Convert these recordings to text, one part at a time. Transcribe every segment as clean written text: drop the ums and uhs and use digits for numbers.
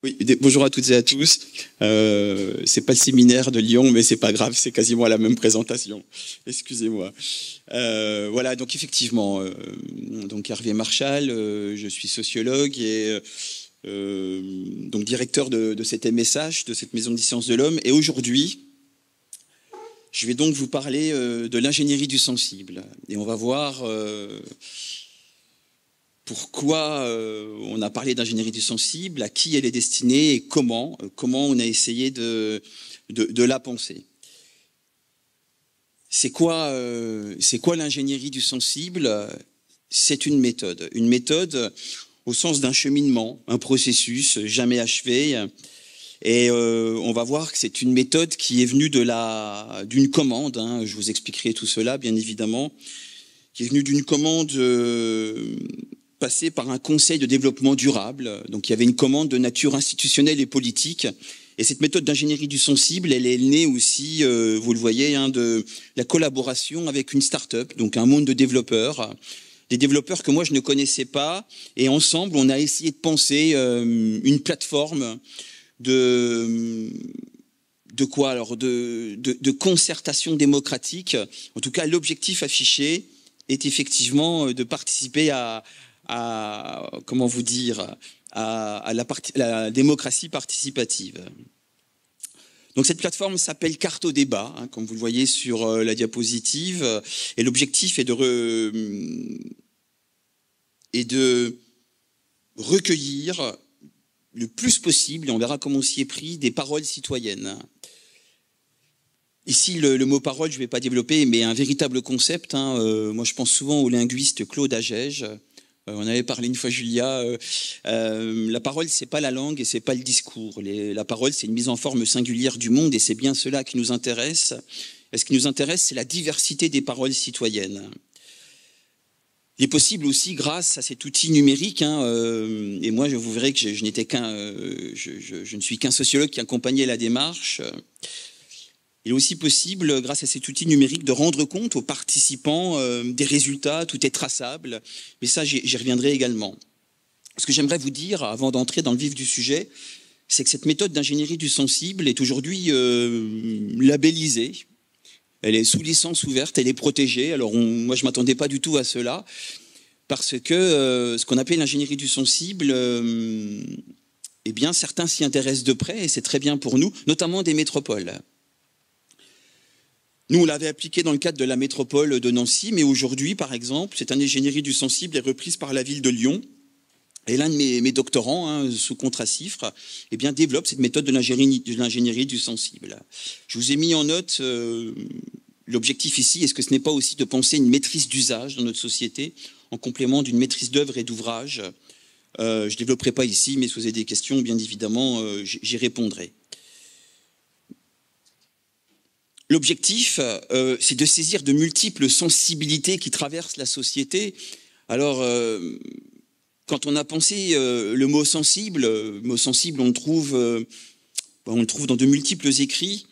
Oui, bonjour à toutes et à tous. C'est pas le séminaire de Lyon, mais c'est pas grave, c'est quasiment la même présentation. Excusez-moi. Voilà, donc effectivement, donc Hervé Marchal, je suis sociologue et donc directeur de cette MSH, de cette Maison des sciences de l'homme. Et aujourd'hui, je vais donc vous parler de l'ingénierie du sensible. Et on va voir pourquoi on a parlé d'ingénierie du sensible, à qui elle est destinée et comment on a essayé de la penser. C'est quoi l'ingénierie du sensible? C'est une méthode au sens d'un cheminement, un processus jamais achevé. Et on va voir que c'est une méthode qui est venue d'une commande. Je vous expliquerai tout cela, bien évidemment, qui est venue d'une commande passée par un conseil de développement durable. Donc il y avait une commande de nature institutionnelle et politique. Et cette méthode d'ingénierie du sensible, elle est née aussi, vous le voyez, de la collaboration avec une start-up, donc un monde de développeurs. Des développeurs que moi je ne connaissais pas. Et ensemble, on a essayé de penser une plateforme de quoi alors de concertation démocratique. En tout cas, l'objectif affiché est effectivement de participer à comment vous dire à la démocratie participative. Donc cette plateforme s'appelle Carte au débat, comme vous le voyez sur la diapositive, et l'objectif est de recueillir le plus possible, et on verra comment on s'y est pris, des paroles citoyennes. Ici, le mot parole, je ne vais pas développer, mais un véritable concept. Moi, je pense souvent au linguiste Claude Agege. On avait parlé une fois, Julia. La parole, c'est pas la langue et c'est pas le discours. La parole, c'est une mise en forme singulière du monde et c'est bien cela qui nous intéresse. Et ce qui nous intéresse, c'est la diversité des paroles citoyennes. Il est possible aussi grâce à cet outil numérique, et moi vous verrez que je ne suis qu'un sociologue qui accompagnait la démarche. Il est aussi possible, grâce à cet outil numérique, de rendre compte aux participants des résultats, tout est traçable, mais ça j'y reviendrai également. Ce que j'aimerais vous dire, avant d'entrer dans le vif du sujet, c'est que cette méthode d'ingénierie du sensible est aujourd'hui labellisée. Elle est sous licence ouverte, elle est protégée. Alors moi, je ne m'attendais pas du tout à cela, parce que ce qu'on appelle l'ingénierie du sensible, eh bien, certains s'y intéressent de près, et c'est très bien pour nous, notamment des métropoles. Nous, on l'avait appliqué dans le cadre de la métropole de Nancy, mais aujourd'hui, par exemple, cette ingénierie du sensible est reprise par la ville de Lyon. Et l'un de mes doctorants, sous contrat CIFRE, eh bien, développe cette méthode de l'ingénierie du sensible. Je vous ai mis en note l'objectif ici. Est-ce que ce n'est pas aussi de penser une maîtrise d'usage dans notre société en complément d'une maîtrise d'œuvre et d'ouvrage? Je ne développerai pas ici, mais si vous avez des questions, bien évidemment, j'y répondrai. L'objectif, c'est de saisir de multiples sensibilités qui traversent la société. Alors, quand on a pensé le mot sensible, on le trouve dans de multiples écrits,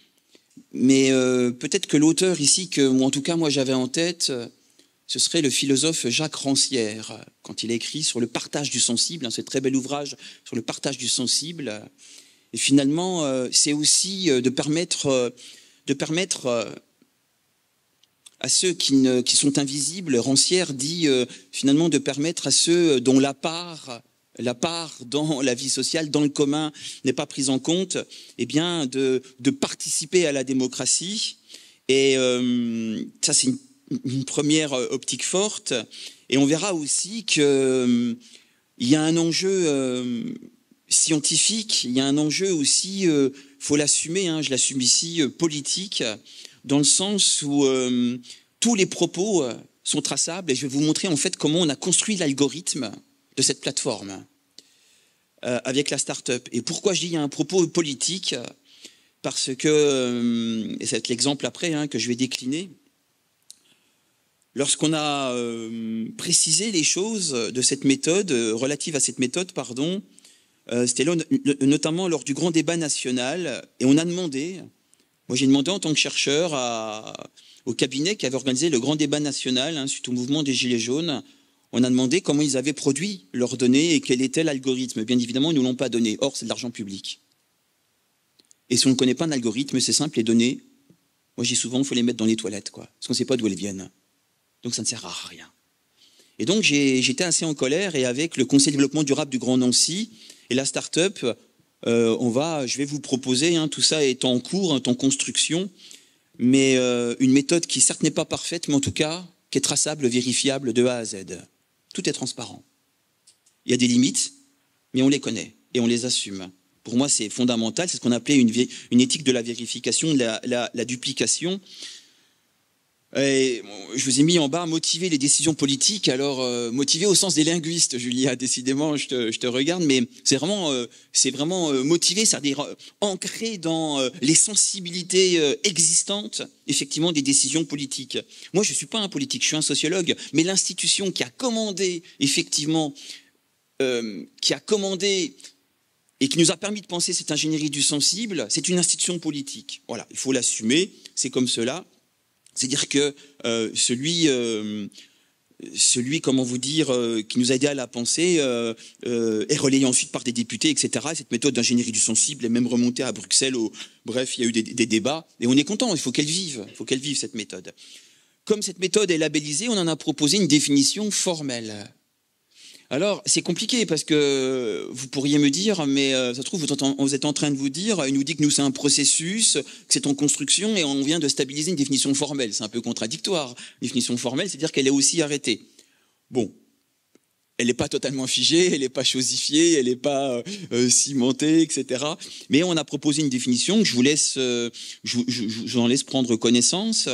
mais peut-être que l'auteur ici, ou en tout cas moi j'avais en tête, ce serait le philosophe Jacques Rancière, quand il a écrit sur le partage du sensible, ce très bel ouvrage sur le partage du sensible. Et finalement, c'est aussi de permettre à ceux qui sont invisibles. Rancière dit finalement de permettre à ceux dont la part dans la vie sociale, dans le commun, n'est pas prise en compte, eh bien de participer à la démocratie. Et ça, c'est une première optique forte. Et on verra aussi qu'il y a un enjeu scientifique, il y a un enjeu aussi, faut l'assumer, je l'assume ici, politique, dans le sens où tous les propos sont traçables, et je vais vous montrer en fait comment on a construit l'algorithme de cette plateforme avec la start-up. Et pourquoi je dis qu'il y a un propos politique? Parce que, et c'est l'exemple après que je vais décliner, lorsqu'on a précisé les choses de cette méthode, relatives à cette méthode, c'était notamment lors du grand débat national, et on a demandé, moi j'ai demandé en tant que chercheur au cabinet qui avait organisé le grand débat national suite au mouvement des Gilets jaunes, on a demandé comment ils avaient produit leurs données et quel était l'algorithme. Bien évidemment, ils ne nous l'ont pas donné. Or, c'est de l'argent public. Et si on ne connaît pas un algorithme, c'est simple, les données, moi je dis souvent, il faut les mettre dans les toilettes, quoi, parce qu'on ne sait pas d'où elles viennent. Donc ça ne sert à rien. Et donc j'étais assez en colère, et avec le Conseil de développement durable du Grand Nancy et la start-up, je vais vous proposer, tout ça est en cours, en construction, mais une méthode qui certes n'est pas parfaite, mais en tout cas qui est traçable, vérifiable de A à Z. Tout est transparent. Il y a des limites, mais on les connaît et on les assume. Pour moi, c'est fondamental, c'est ce qu'on appelait une éthique de la vérification, de la duplication. Et je vous ai mis en bas motiver les décisions politiques. Alors motiver au sens des linguistes, Julia, décidément, je te regarde, mais c'est vraiment motiver, c'est-à-dire ancrer dans les sensibilités existantes, effectivement, des décisions politiques. Moi, je suis pas un politique, je suis un sociologue, mais l'institution qui a commandé, effectivement, et qui nous a permis de penser cette ingénierie du sensible, c'est une institution politique. Voilà, il faut l'assumer, c'est comme cela. C'est-à-dire que celui, comment vous dire, qui nous a aidé à la penser est relayé ensuite par des députés, etc. Et cette méthode d'ingénierie du sensible est même remontée à Bruxelles. Bref, il y a eu des débats. Et on est content, il faut qu'elle vive. Il faut qu'elle vive, cette méthode. Comme cette méthode est labellisée, on en a proposé une définition formelle. Alors, c'est compliqué parce que vous pourriez me dire, mais ça se trouve, vous êtes en train de vous dire, il nous dit que nous, c'est un processus, que c'est en construction et on vient de stabiliser une définition formelle. C'est un peu contradictoire. Une définition formelle, c'est-à-dire qu'elle est aussi arrêtée. Bon, elle n'est pas totalement figée, elle n'est pas chosifiée, elle n'est pas cimentée, etc. Mais on a proposé une définition, je vous en laisse prendre connaissance.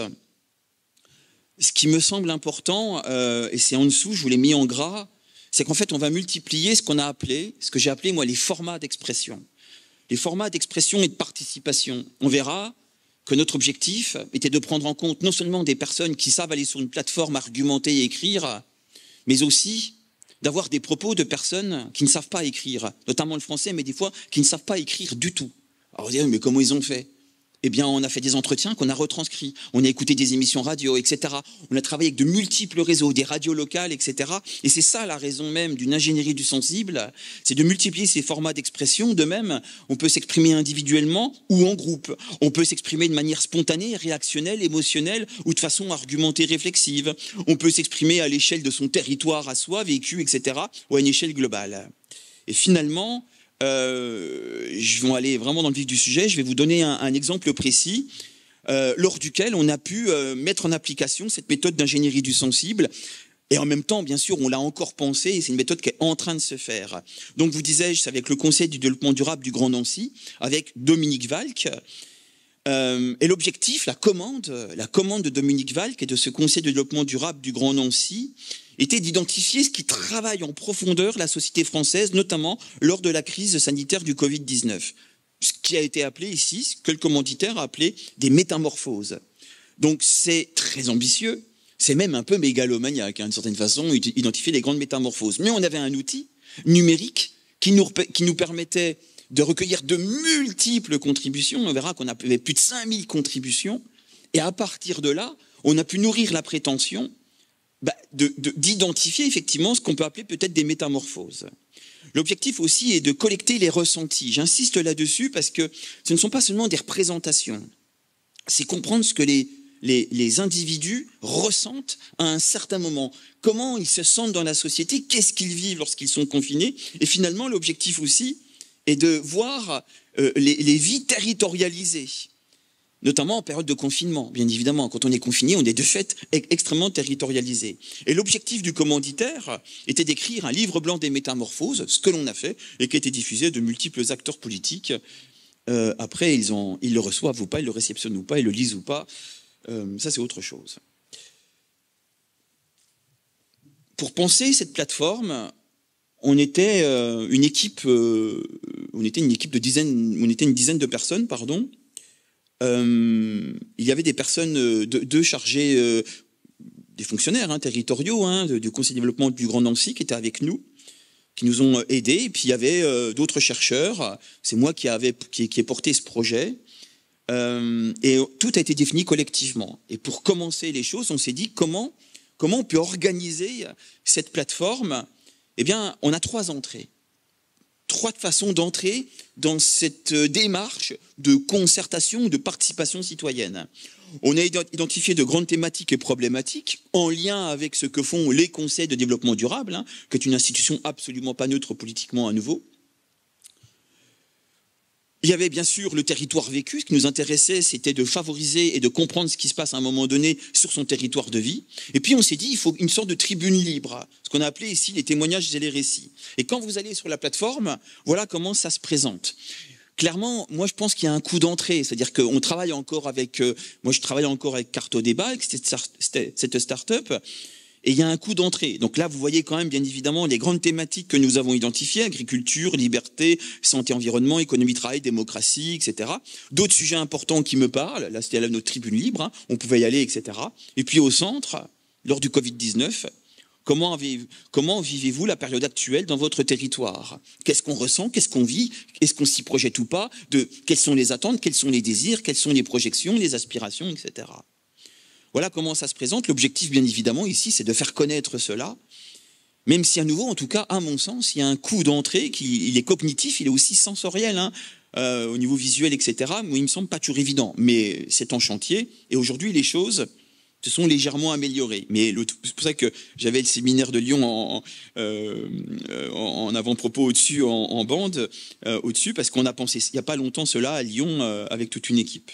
Ce qui me semble important, et c'est en dessous, je vous l'ai mis en gras, c'est qu'en fait, on va multiplier ce que j'ai appelé, moi, les formats d'expression. Les formats d'expression et de participation. On verra que notre objectif était de prendre en compte non seulement des personnes qui savent aller sur une plateforme, argumenter et écrire, mais aussi d'avoir des propos de personnes qui ne savent pas écrire, notamment le français, mais des fois qui ne savent pas écrire du tout. Alors vous direz, mais comment ils ont fait ? Eh bien, on a fait des entretiens qu'on a retranscrits, on a écouté des émissions radio, etc. On a travaillé avec de multiples réseaux, des radios locales, etc. Et c'est ça la raison même d'une ingénierie du sensible, c'est de multiplier ces formats d'expression. De même, on peut s'exprimer individuellement ou en groupe. On peut s'exprimer de manière spontanée, réactionnelle, émotionnelle ou de façon argumentée, réflexive. On peut s'exprimer à l'échelle de son territoire à soi, vécu, etc. ou à une échelle globale. Et finalement, je vais aller vraiment dans le vif du sujet, je vais vous donner un exemple précis lors duquel on a pu mettre en application cette méthode d'ingénierie du sensible. Et en même temps, bien sûr, on l'a encore pensé et c'est une méthode qui est en train de se faire. Donc, vous disais-je, c'est avec le Conseil du développement durable du Grand Nancy, avec Dominique Valk. Et l'objectif, la commande de Dominique Valk et de ce Conseil de développement durable du Grand Nancy était d'identifier ce qui travaille en profondeur la société française, notamment lors de la crise sanitaire du Covid-19. Ce qui a été appelé ici, ce que le commanditaire a appelé des métamorphoses. Donc c'est très ambitieux, c'est même un peu mégalomaniaque, d'une certaine façon, identifier les grandes métamorphoses. Mais on avait un outil numérique qui nous permettait de recueillir de multiples contributions. On verra qu'on avait plus de 5000 contributions. Et à partir de là, on a pu nourrir la prétention d'identifier effectivement ce qu'on peut appeler peut-être des métamorphoses. L'objectif aussi est de collecter les ressentis. J'insiste là-dessus parce que ce ne sont pas seulement des représentations. C'est comprendre ce que les individus ressentent à un certain moment. Comment ils se sentent dans la société, qu'est-ce qu'ils vivent lorsqu'ils sont confinés. Et finalement, l'objectif aussi est de voir les vies territorialisées. Notamment en période de confinement, bien évidemment. Quand on est confiné, on est de fait extrêmement territorialisé. Et l'objectif du commanditaire était d'écrire un livre blanc des métamorphoses, ce que l'on a fait, et qui a été diffusé de multiples acteurs politiques. Après, ils le reçoivent ou pas, ils le réceptionnent ou pas, ils le lisent ou pas. Ça, c'est autre chose. Pour penser cette plateforme, on était une dizaine de personnes, pardon. Il y avait des personnes, deux chargés, des fonctionnaires territoriaux du Conseil de développement du Grand Nancy qui étaient avec nous, qui nous ont aidés. Et puis il y avait d'autres chercheurs. C'est moi qui ai porté ce projet. Et tout a été défini collectivement. Et pour commencer les choses, on s'est dit comment comment on peut organiser cette plateforme? Eh bien, on a 3 entrées. 3 façons d'entrer dans cette démarche de concertation, de participation citoyenne. On a identifié de grandes thématiques et problématiques en lien avec ce que font les conseils de développement durable, qui est une institution absolument pas neutre politiquement à nouveau. Il y avait bien sûr le territoire vécu. Ce qui nous intéressait, c'était de favoriser et de comprendre ce qui se passe à un moment donné sur son territoire de vie. Et puis on s'est dit, il faut une sorte de tribune libre, ce qu'on a appelé ici les témoignages et les récits. Et quand vous allez sur la plateforme, voilà comment ça se présente. Clairement, moi je pense qu'il y a un coup d'entrée, c'est-à-dire qu'on travaille encore avec, moi je travaille encore avec Cartodébat, avec cette start-up, et il y a un coup d'entrée. Donc là, vous voyez quand même bien évidemment les grandes thématiques que nous avons identifiées, agriculture, liberté, santé, environnement, économie, travail, démocratie, etc. D'autres sujets importants qui me parlent, là c'était notre tribune libre, on pouvait y aller, etc. Et puis au centre, lors du Covid-19, comment vivez-vous la période actuelle dans votre territoire? Qu'est-ce qu'on ressent? Qu'est-ce qu'on vit? Est-ce qu'on s'y projette ou pas? Quelles sont les attentes? Quels sont les désirs? Quelles sont les projections, les aspirations, etc. Voilà comment ça se présente. L'objectif, bien évidemment, ici, c'est de faire connaître cela, même si à nouveau, en tout cas, à mon sens, il y a un coup d'entrée il est cognitif, il est aussi sensoriel, au niveau visuel, etc. Moi, il me semble pas toujours évident, mais c'est en chantier. Et aujourd'hui, les choses se sont légèrement améliorées. Mais c'est pour ça que j'avais le séminaire de Lyon en avant-propos au-dessus, en bande, au-dessus, parce qu'on a pensé, il n'y a pas longtemps cela, à Lyon, avec toute une équipe.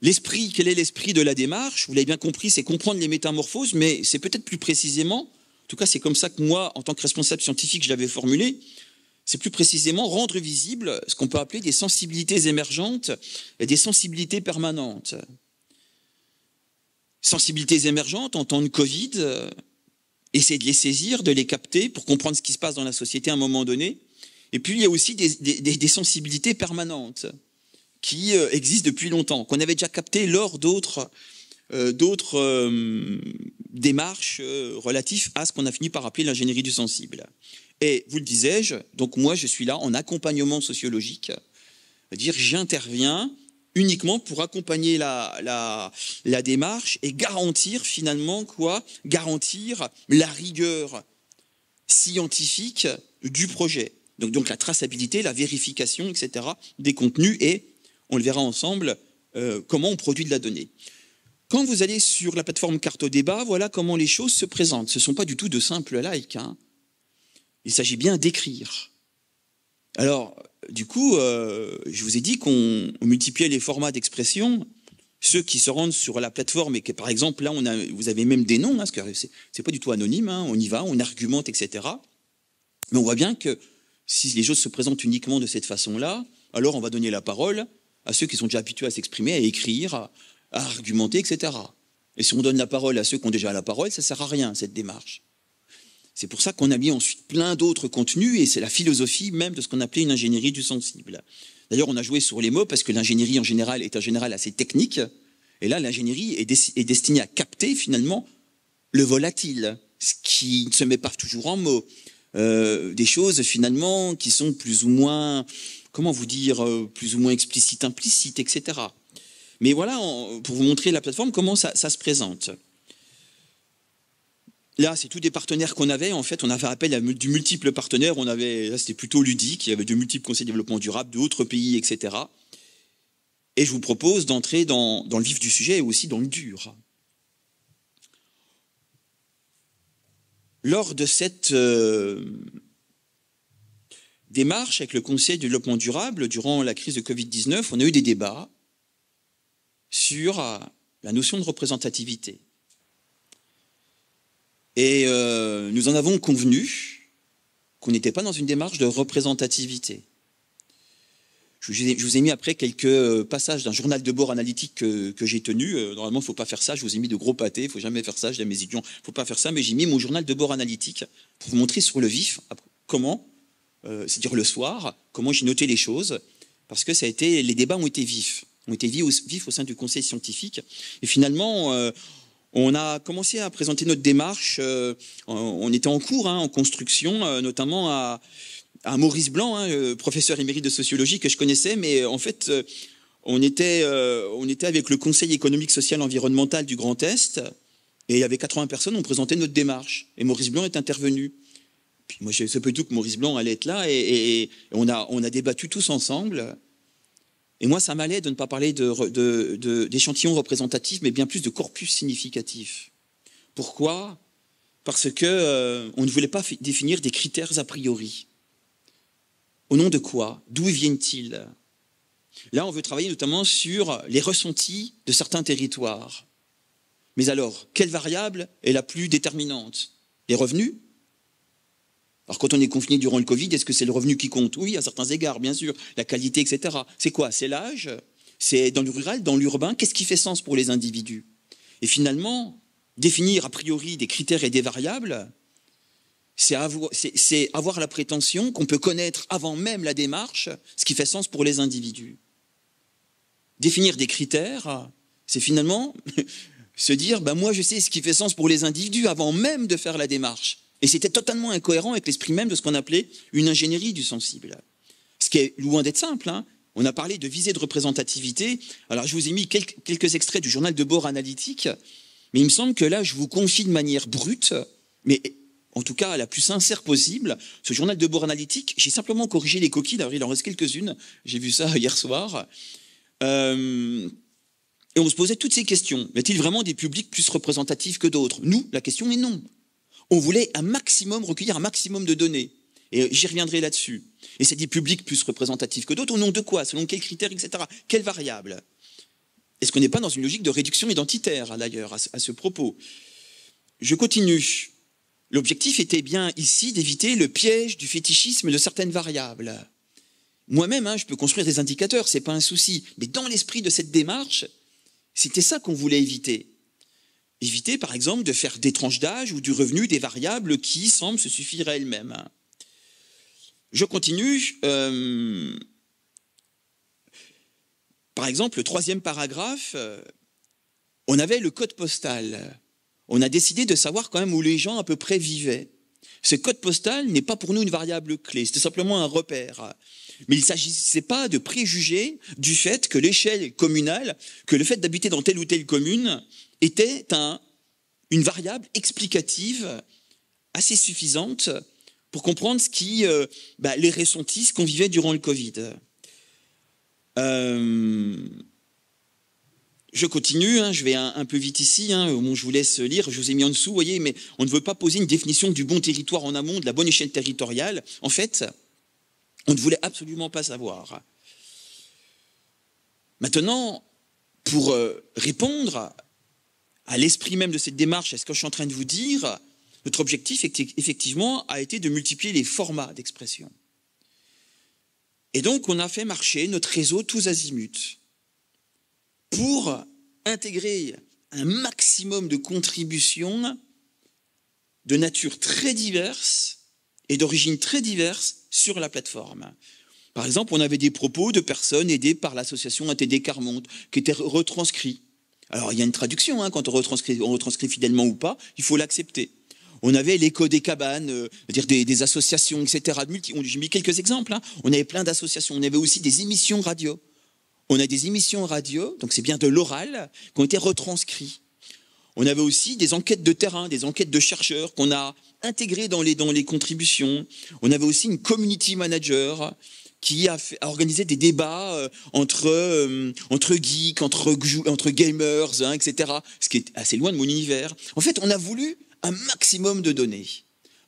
L'esprit, quel est l'esprit de la démarche? Vous l'avez bien compris, c'est comprendre les métamorphoses, mais c'est peut-être plus précisément, en tout cas c'est comme ça que moi, en tant que responsable scientifique, je l'avais formulé, c'est plus précisément rendre visible ce qu'on peut appeler des sensibilités émergentes et des sensibilités permanentes. Sensibilités émergentes en temps de Covid, essayer de les saisir, de les capter pour comprendre ce qui se passe dans la société à un moment donné. Et puis il y a aussi des sensibilités permanentes qui existent depuis longtemps, qu'on avait déjà captées lors d'autres démarches relatives à ce qu'on a fini par appeler l'ingénierie du sensible. Et vous le disais-je, donc moi je suis là en accompagnement sociologique, c'est-à-dire j'interviens uniquement pour accompagner la démarche et garantir finalement quoi? Garantir la rigueur scientifique du projet. Donc la traçabilité, la vérification, etc. des contenus et, on le verra ensemble, comment on produit de la donnée. Quand vous allez sur la plateforme Cartodébat, voilà comment les choses se présentent. Ce ne sont pas du tout de simples likes. Il s'agit bien d'écrire. Alors, du coup, je vous ai dit qu'on multipliait les formats d'expression. Ceux qui se rendent sur la plateforme et que, par exemple, là, vous avez même des noms, parce que c'est pas du tout anonyme, on y va, on argumente, etc. Mais on voit bien que si les choses se présentent uniquement de cette façon-là, alors on va donner la parole à ceux qui sont déjà habitués à s'exprimer, à écrire, à argumenter, etc. Et si on donne la parole à ceux qui ont déjà la parole, ça ne sert à rien, cette démarche. C'est pour ça qu'on a mis ensuite plein d'autres contenus, et c'est la philosophie même de ce qu'on appelait une ingénierie du sensible. D'ailleurs, on a joué sur les mots, parce que l'ingénierie en général est en général assez technique, et là, l'ingénierie est destinée à capter finalement le volatile, ce qui ne se met pas toujours en mots. Des choses finalement qui sont plus ou moins, comment vous dire, plus ou moins explicites, implicites, etc. Mais voilà, pour vous montrer la plateforme, comment ça se présente. Là, c'est tous des partenaires qu'on avait. En fait, on avait appel à du multiples partenaires. Là, c'était plutôt ludique. Il y avait de multiples conseils de développement durable, d'autres pays, etc. Et je vous propose d'entrer dans le vif du sujet et aussi dans le dur. Lors de cette démarche avec le Conseil du développement durable, durant la crise de Covid-19, on a eu des débats sur la notion de représentativité. Et nous en avons convenu qu'on n'était pas dans une démarche de représentativité. Je vous ai mis après quelques passages d'un journal de bord analytique que j'ai tenu. Normalement, il ne faut pas faire ça. Je vous ai mis de gros pâtés. Il ne faut jamais faire ça. Je dis à mes étudiants, il ne faut pas faire ça. Mais j'ai mis mon journal de bord analytique pour vous montrer sur le vif comment, c'est-à-dire le soir, comment j'ai noté les choses. Parce que les débats ont été vifs au sein du conseil scientifique. Et finalement, on a commencé à présenter notre démarche. On était en cours, en construction, notamment à Maurice Blanc, professeur émérite de sociologie que je connaissais, mais en fait, on était avec le Conseil économique, social, environnemental du Grand Est, et il y avait 80 personnes, on présentait notre démarche. Et Maurice Blanc est intervenu. Puis moi, je sais pas du tout que Maurice Blanc allait être là, et on a débattu tous ensemble. Et moi, ça m'allait de ne pas parler d'échantillons représentatifs, mais bien plus de corpus significatif. Pourquoi ? Parce que on ne voulait pas définir des critères a priori. Au nom de quoi ? D'où viennent-ils ? Là, on veut travailler notamment sur les ressentis de certains territoires. Mais alors, quelle variable est la plus déterminante ? Les revenus ? Alors, quand on est confiné durant le Covid, est-ce que c'est le revenu qui compte ? Oui, à certains égards, bien sûr. La qualité, etc. C'est quoi ? C'est l'âge ? C'est dans le rural, dans l'urbain ? Qu'est-ce qui fait sens pour les individus ? Et finalement, définir a priori des critères et des variables, c'est avoir la prétention qu'on peut connaître avant même la démarche ce qui fait sens pour les individus. Définir des critères, c'est finalement se dire, moi je sais ce qui fait sens pour les individus avant même de faire la démarche. Et c'était totalement incohérent avec l'esprit même de ce qu'on appelait une ingénierie du sensible. Ce qui est loin d'être simple, hein. On a parlé de visée de représentativité. Alors je vous ai mis quelques extraits du journal de bord analytique, mais il me semble que là je vous confie de manière brute, mais en tout cas la plus sincère possible, ce journal de bord analytique, j'ai simplement corrigé les coquilles, d'ailleurs il en reste quelques-unes, j'ai vu ça hier soir, et on se posait toutes ces questions. Y a-t-il vraiment des publics plus représentatifs que d'autres ? Nous, la question est non. On voulait recueillir un maximum de données. Et j'y reviendrai là-dessus. Et c'est des publics plus représentatifs que d'autres, au nom de quoi ? Selon quels critères, etc. Quelles variables ? Est-ce qu'on n'est pas dans une logique de réduction identitaire, d'ailleurs, à ce propos ? Je continue. L'objectif était bien ici d'éviter le piège du fétichisme de certaines variables. Moi-même, je peux construire des indicateurs, c'est pas un souci. Mais dans l'esprit de cette démarche, c'était ça qu'on voulait éviter. Éviter, par exemple, de faire des tranches d'âge ou du revenu des variables qui semblent se suffire à elles-mêmes. Je continue. Par exemple, le 3e paragraphe, on avait le code postal. On a décidé de savoir quand même où les gens à peu près vivaient. Ce code postal n'est pas pour nous une variable clé, c'était simplement un repère. Mais il ne s'agissait pas de préjuger du fait que l'échelle communale, que le fait d'habiter dans telle ou telle commune était une variable explicative assez suffisante pour comprendre les ressentis qu'on vivait durant le Covid. Je continue, je vais un peu vite ici, je vous laisse lire, je vous ai mis en dessous, vous voyez, mais on ne veut pas poser une définition du bon territoire en amont, de la bonne échelle territoriale. En fait, on ne voulait absolument pas savoir. Maintenant, pour répondre à l'esprit même de cette démarche, à ce que je suis en train de vous dire, notre objectif, effectivement, a été de multiplier les formats d'expression. Et donc, on a fait marcher notre réseau tous azimuts pour intégrer un maximum de contributions de nature très diverse et d'origine très diverse sur la plateforme. Par exemple, on avait des propos de personnes aidées par l'association ATD Carmonte qui étaient retranscrits. Alors, il y a une traduction, quand on retranscrit fidèlement ou pas, il faut l'accepter. On avait l'écho des cabanes, des associations, etc. J'ai mis quelques exemples. On avait plein d'associations. On avait aussi des émissions radio. On a des émissions radio, donc c'est bien de l'oral, qui ont été retranscrits. On avait aussi des enquêtes de terrain, des enquêtes de chercheurs qu'on a intégrées dans les contributions. On avait aussi une community manager qui a organisé des débats entre geeks, entre gamers, etc. Ce qui est assez loin de mon univers. En fait, on a voulu un maximum de données.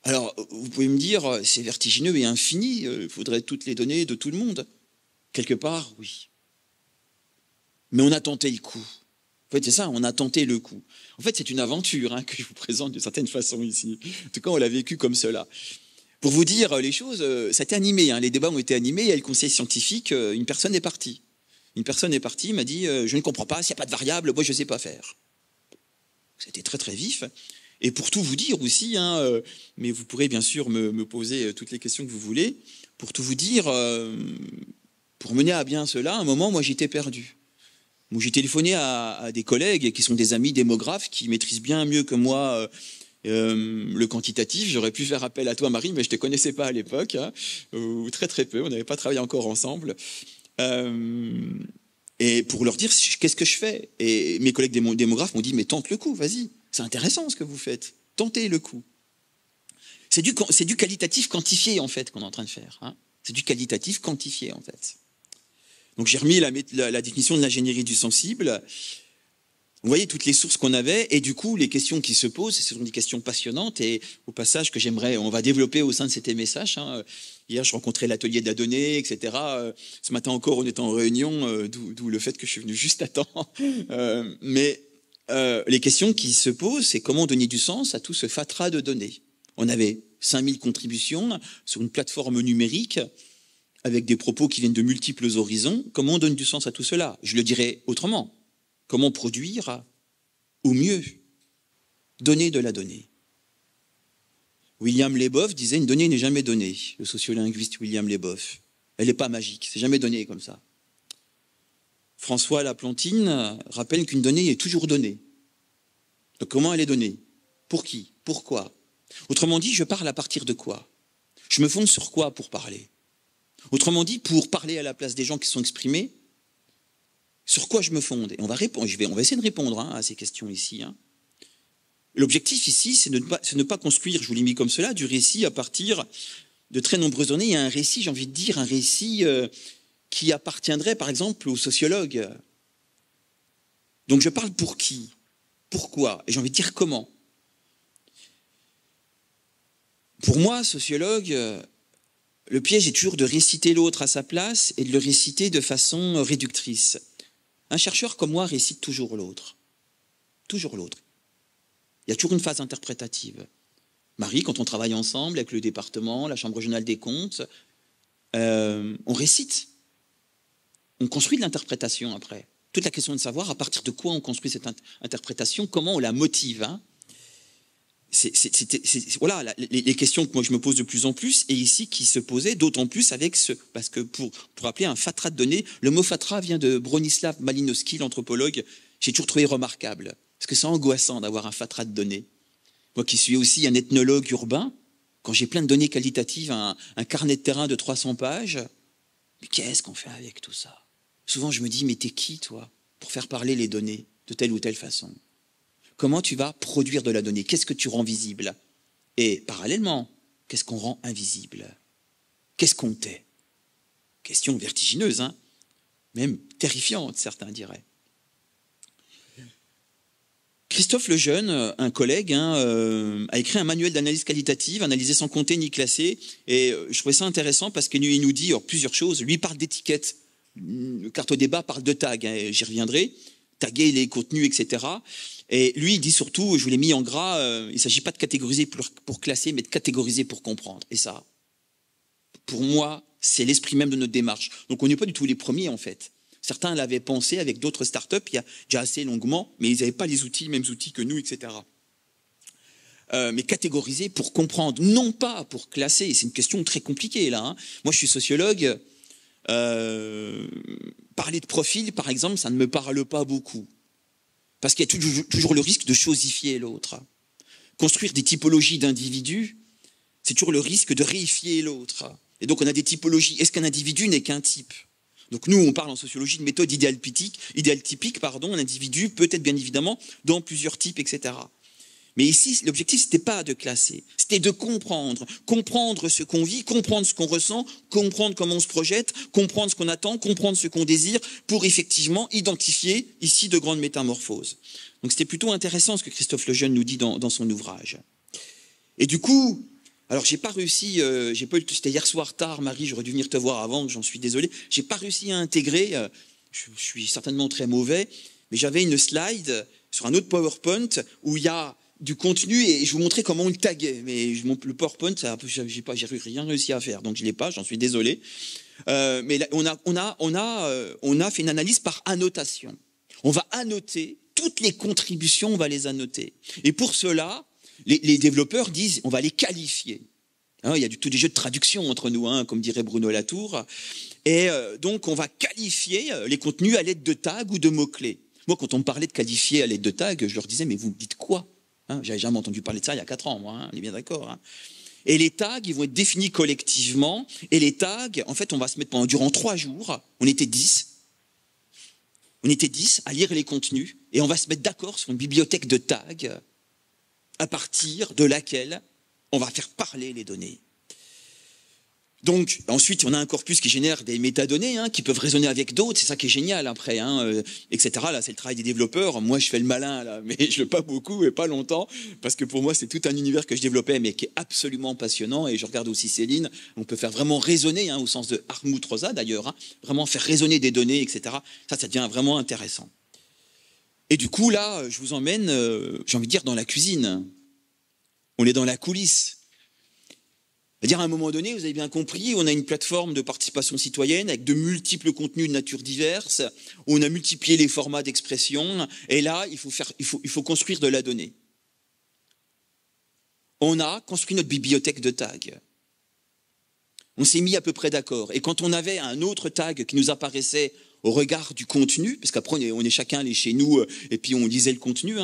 Alors, vous pouvez me dire, c'est vertigineux et infini, il faudrait toutes les données de tout le monde. Quelque part, oui. Mais on a tenté le coup. En fait, c'est ça, on a tenté le coup. En fait, c'est une aventure que je vous présente d'une certaine façon ici. En tout cas, on l'a vécu comme cela. Pour vous dire les choses, ça a été animé. Les débats ont été animés. Et le conseil scientifique, une personne est partie. Une personne est partie, m'a dit, je ne comprends pas, s'il n'y a pas de variable, moi je ne sais pas faire. C'était très très vif. Et pour tout vous dire aussi, mais vous pourrez bien sûr me poser toutes les questions que vous voulez, pour tout vous dire, pour mener à bien cela, à un moment, moi j'étais perdu. Donc, j'ai téléphoné à des collègues qui sont des amis démographes qui maîtrisent bien mieux que moi le quantitatif. J'aurais pu faire appel à toi, Marie, mais je ne te connaissais pas à l'époque, ou très très peu, on n'avait pas travaillé encore ensemble. Et pour leur dire, qu'est-ce que je fais? Et mes collègues démographes m'ont dit, mais tente le coup, vas-y. C'est intéressant ce que vous faites. Tentez le coup. C'est du qualitatif quantifié, en fait, qu'on est en train de faire. Hein. C'est du qualitatif quantifié, en fait. Donc j'ai remis la définition de l'ingénierie du sensible. Vous voyez toutes les sources qu'on avait, et du coup, les questions qui se posent, ce sont des questions passionnantes, et au passage que on va développer au sein de cet MSH. Hein. Hier, je rencontrais l'atelier de la donnée, etc. Ce matin encore, on était en réunion, d'où le fait que je suis venu juste à temps. Mais les questions qui se posent, c'est comment donner du sens à tout ce fatras de données. On avait 5000 contributions sur une plateforme numérique, avec des propos qui viennent de multiples horizons. Comment on donne du sens à tout cela? Je le dirais autrement. Comment produire au mieux? Donner de la donnée. William Leboeuf disait, une donnée n'est jamais donnée. Le sociolinguiste William Leboeuf. Elle n'est pas magique, c'est jamais donné comme ça. François Laplantine rappelle qu'une donnée est toujours donnée. Donc comment elle est donnée? Pour qui? Pourquoi? Autrement dit, je parle à partir de quoi? Je me fonde sur quoi pour parler? Autrement dit, pour parler à la place des gens qui sont exprimés, sur quoi je me fonde? Et on va essayer de répondre à ces questions ici. Hein. L'objectif ici, c'est de ne pas construire, je vous l'ai mis comme cela, du récit à partir de très nombreuses données. Il y a un récit, j'ai envie de dire, un récit qui appartiendrait par exemple aux sociologues. Donc je parle pour qui? Pourquoi? Et j'ai envie de dire comment? Pour moi, sociologue, le piège est toujours de réciter l'autre à sa place et de le réciter de façon réductrice. Un chercheur comme moi récite toujours l'autre. Toujours l'autre. Il y a toujours une phase interprétative. Marie, quand on travaille ensemble avec le département, la Chambre régionale des comptes, on récite. On construit de l'interprétation après. Toute la question de savoir à partir de quoi on construit cette interprétation, comment on la motive. Hein. Voilà les questions que moi je me pose de plus en plus, et ici qui se posaient d'autant plus avec parce que pour rappeler un fatras de données, le mot fatras vient de Bronislaw Malinowski, l'anthropologue. J'ai toujours trouvé remarquable, parce que c'est angoissant d'avoir un fatras de données. Moi qui suis aussi un ethnologue urbain, quand j'ai plein de données qualitatives, un carnet de terrain de 300 pages, mais qu'est-ce qu'on fait avec tout ça? Souvent je me dis, mais t'es qui toi pour faire parler les données de telle ou telle façon? Comment tu vas produire de la donnée? Qu'est-ce que tu rends visible? Et parallèlement, qu'est-ce qu'on rend invisible? Qu'est-ce qu'on tait? Question vertigineuse, hein, même terrifiante, certains diraient. Christophe Lejeune, un collègue, a écrit un manuel d'analyse qualitative, analysé sans compter ni classé, et je trouvais ça intéressant parce qu'il nous dit plusieurs choses. Lui parle d'étiquettes, Carte au débat parle de tag, hein, j'y reviendrai, taguer les contenus, etc. Et lui, il dit surtout, je vous l'ai mis en gras, il ne s'agit pas de catégoriser pour classer, mais de catégoriser pour comprendre. Et ça, pour moi, c'est l'esprit même de notre démarche. Donc on n'est pas du tout les premiers, en fait. Certains l'avaient pensé avec d'autres startups il y a déjà assez longuement, mais ils n'avaient pas les mêmes outils que nous, etc. Mais catégoriser pour comprendre, non pas pour classer. C'est une question très compliquée, là. Hein. Moi, je suis sociologue. Parler de profil, par exemple, ça ne me parle pas beaucoup. Parce qu'il y a toujours le risque de chosifier l'autre. Construire des typologies d'individus, c'est toujours le risque de réifier l'autre. Et donc on a des typologies. Est-ce qu'un individu n'est qu'un type? Donc nous, on parle en sociologie de méthode idéal-typique, un individu peut être bien évidemment dans plusieurs types, etc. Mais ici, l'objectif, c'était pas de classer, c'était de comprendre ce qu'on vit, comprendre ce qu'on ressent, comprendre comment on se projette, comprendre ce qu'on attend, comprendre ce qu'on désire, pour effectivement identifier ici de grandes métamorphoses. Donc c'était plutôt intéressant ce que Christophe Lejeune nous dit dans son ouvrage. Et du coup, alors j'ai pas réussi, c'était hier soir tard, Marie, j'aurais dû venir te voir avant, j'en suis désolé, j'ai pas réussi à intégrer, je suis certainement très mauvais, mais j'avais une slide sur un autre PowerPoint où il y a du contenu et je vous montrais comment on le taguait. Mais le PowerPoint, j'ai rien réussi à faire, donc je l'ai pas, j'en suis désolé. Mais là, on a fait une analyse par annotation. On va annoter toutes les contributions, on va les annoter. Et pour cela, les développeurs disent, on va les qualifier. Hein, il y a tous des jeux de traduction entre nous, hein, comme dirait Bruno Latour. Et donc, on va qualifier les contenus à l'aide de tags ou de mots-clés. Moi, quand on me parlait de qualifier à l'aide de tags, je leur disais, mais vous me dites quoi? Hein, j'avais jamais entendu parler de ça il y a 4 ans, moi, hein, on est bien d'accord. Hein. Et les tags, ils vont être définis collectivement. Et les tags, en fait, on va se mettre durant 3 jours. On était 10. On était 10 à lire les contenus et on va se mettre d'accord sur une bibliothèque de tags à partir de laquelle on va faire parler les données. Donc, ensuite, on a un corpus qui génère des métadonnées qui peuvent raisonner avec d'autres. C'est ça qui est génial après, etc. Là, c'est le travail des développeurs. Moi, je fais le malin, là, mais je le pas beaucoup et pas longtemps, parce que pour moi, c'est tout un univers que je développais, mais qui est absolument passionnant. Et je regarde aussi Céline. On peut faire vraiment raisonner, au sens de Hartmut Rosa d'ailleurs, vraiment faire résonner des données, etc. Ça devient vraiment intéressant. Et du coup, là, je vous emmène, j'ai envie de dire, dans la cuisine. On est dans la coulisse. C'est-à-dire, à un moment donné, vous avez bien compris, on a une plateforme de participation citoyenne avec de multiples contenus de nature diverse, où on a multiplié les formats d'expression, et là, il faut construire de la donnée. On a construit notre bibliothèque de tags. On s'est mis à peu près d'accord. Et quand on avait un autre tag qui nous apparaissait au regard du contenu, parce qu'après on est chacun allé chez nous et puis on lisait le contenu,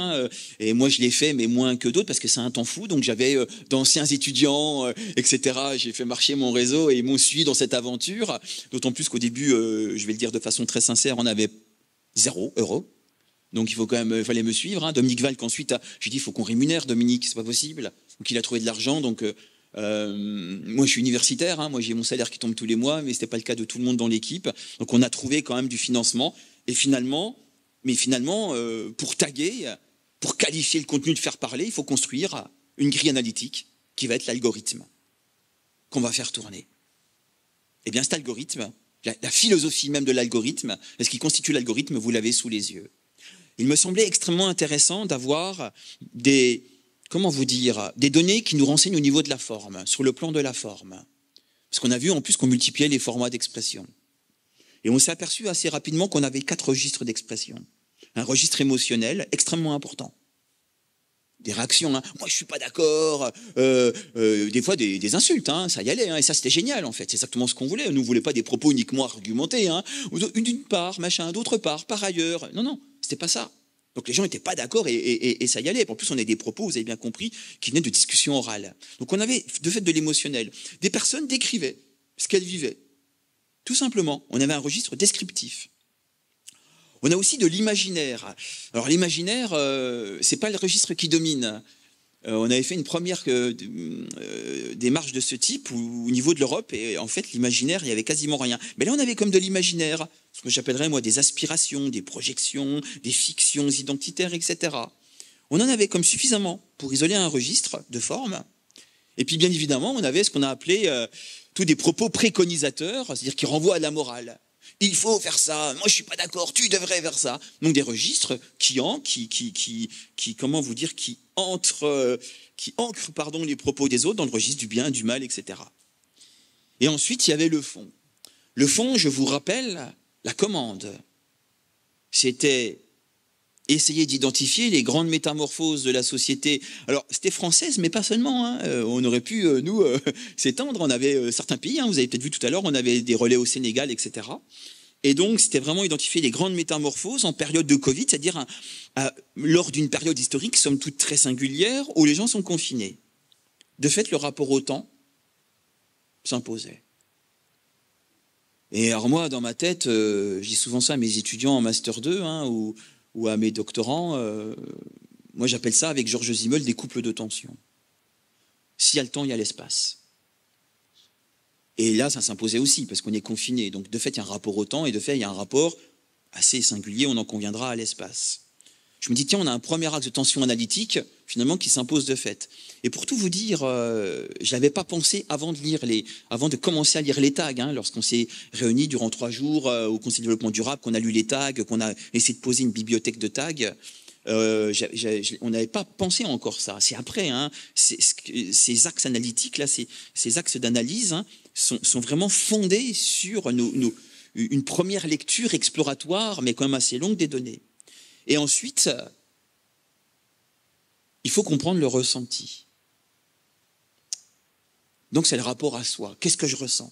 et moi je l'ai fait mais moins que d'autres parce que c'est un temps fou, donc j'avais d'anciens étudiants, etc. J'ai fait marcher mon réseau et ils m'ont suivi dans cette aventure, d'autant plus qu'au début, je vais le dire de façon très sincère, on avait 0 €. Donc il fallait me suivre. Dominique Valk ensuite, j'ai dit il faut qu'on rémunère Dominique, c'est pas possible. Donc il a trouvé de l'argent, donc moi je suis universitaire, moi j'ai mon salaire qui tombe tous les mois, mais c'était pas le cas de tout le monde dans l'équipe. Donc on a trouvé quand même du financement. Et finalement, pour taguer, pour qualifier le contenu de faire parler, il faut construire une grille analytique qui va être l'algorithme qu'on va faire tourner. Et bien cet algorithme, la philosophie même de l'algorithme, ce qui constitue l'algorithme, vous l'avez sous les yeux. Il me semblait extrêmement intéressant d'avoir des données qui nous renseignent au niveau de la forme, sur le plan de la forme. Parce qu'on a vu en plus qu'on multipliait les formats d'expression. Et on s'est aperçu assez rapidement qu'on avait 4 registres d'expression. Un registre émotionnel extrêmement important. Des réactions, moi je suis pas d'accord, des fois des insultes, ça y allait, et ça c'était génial en fait, c'est exactement ce qu'on voulait. Nous ne voulions pas des propos uniquement argumentés, d'une part, machin, d'autre part, par ailleurs. Non, c'était pas ça. Donc les gens n'étaient pas d'accord et ça y allait. En plus, on avait des propos, vous avez bien compris, qui venaient de discussions orales. Donc on avait de fait de l'émotionnel. Des personnes décrivaient ce qu'elles vivaient. Tout simplement, on avait un registre descriptif. On a aussi de l'imaginaire. Alors l'imaginaire, c'est pas le registre qui domine. On avait fait une première démarche de ce type au niveau de l'Europe, et en fait l'imaginaire, il y avait quasiment rien. Mais là on avait comme de l'imaginaire, ce que j'appellerais moi des aspirations, des projections, des fictions identitaires, etc. On en avait comme suffisamment pour isoler un registre de forme. Et puis bien évidemment, on avait ce qu'on a appelé tous des propos préconisateurs, c'est-à-dire qui renvoient à la morale. Il faut faire ça, moi je suis pas d'accord, tu devrais faire ça. Donc des registres qui ancrent les propos des autres dans le registre du bien, du mal, etc. Et ensuite il y avait le fond. Le fond, je vous rappelle, la commande. C'était essayer d'identifier les grandes métamorphoses de la société. Alors, c'était française, mais pas seulement. On aurait pu, s'étendre. On avait certains pays, vous avez peut-être vu tout à l'heure, on avait des relais au Sénégal, etc. Et donc, c'était vraiment identifier les grandes métamorphoses en période de Covid, c'est-à-dire lors d'une période historique, somme toute très singulière, où les gens sont confinés. De fait, le rapport au temps s'imposait. Et alors moi, dans ma tête, je dis souvent ça à mes étudiants en Master 2, ou à mes doctorants, moi j'appelle ça avec Georges Simmel des couples de tension. S'il y a le temps, il y a l'espace. Et là, ça s'imposait aussi, parce qu'on est confiné. Donc de fait, il y a un rapport au temps, et de fait, il y a un rapport assez singulier, on en conviendra, à l'espace. Je me dis, tiens, on a un premier axe de tension analytique, finalement, qui s'impose de fait. Et pour tout vous dire, je n'avais pas pensé avant de commencer à lire les tags, lorsqu'on s'est réunis durant 3 jours au Conseil de développement durable, qu'on a lu les tags, qu'on a essayé de poser une bibliothèque de tags. On n'avait pas pensé encore ça. C'est après, ces axes analytiques là, ces axes d'analyse sont vraiment fondés sur une première lecture exploratoire, mais quand même assez longue des données. Et ensuite, il faut comprendre le ressenti. Donc c'est le rapport à soi. Qu'est-ce que je ressens?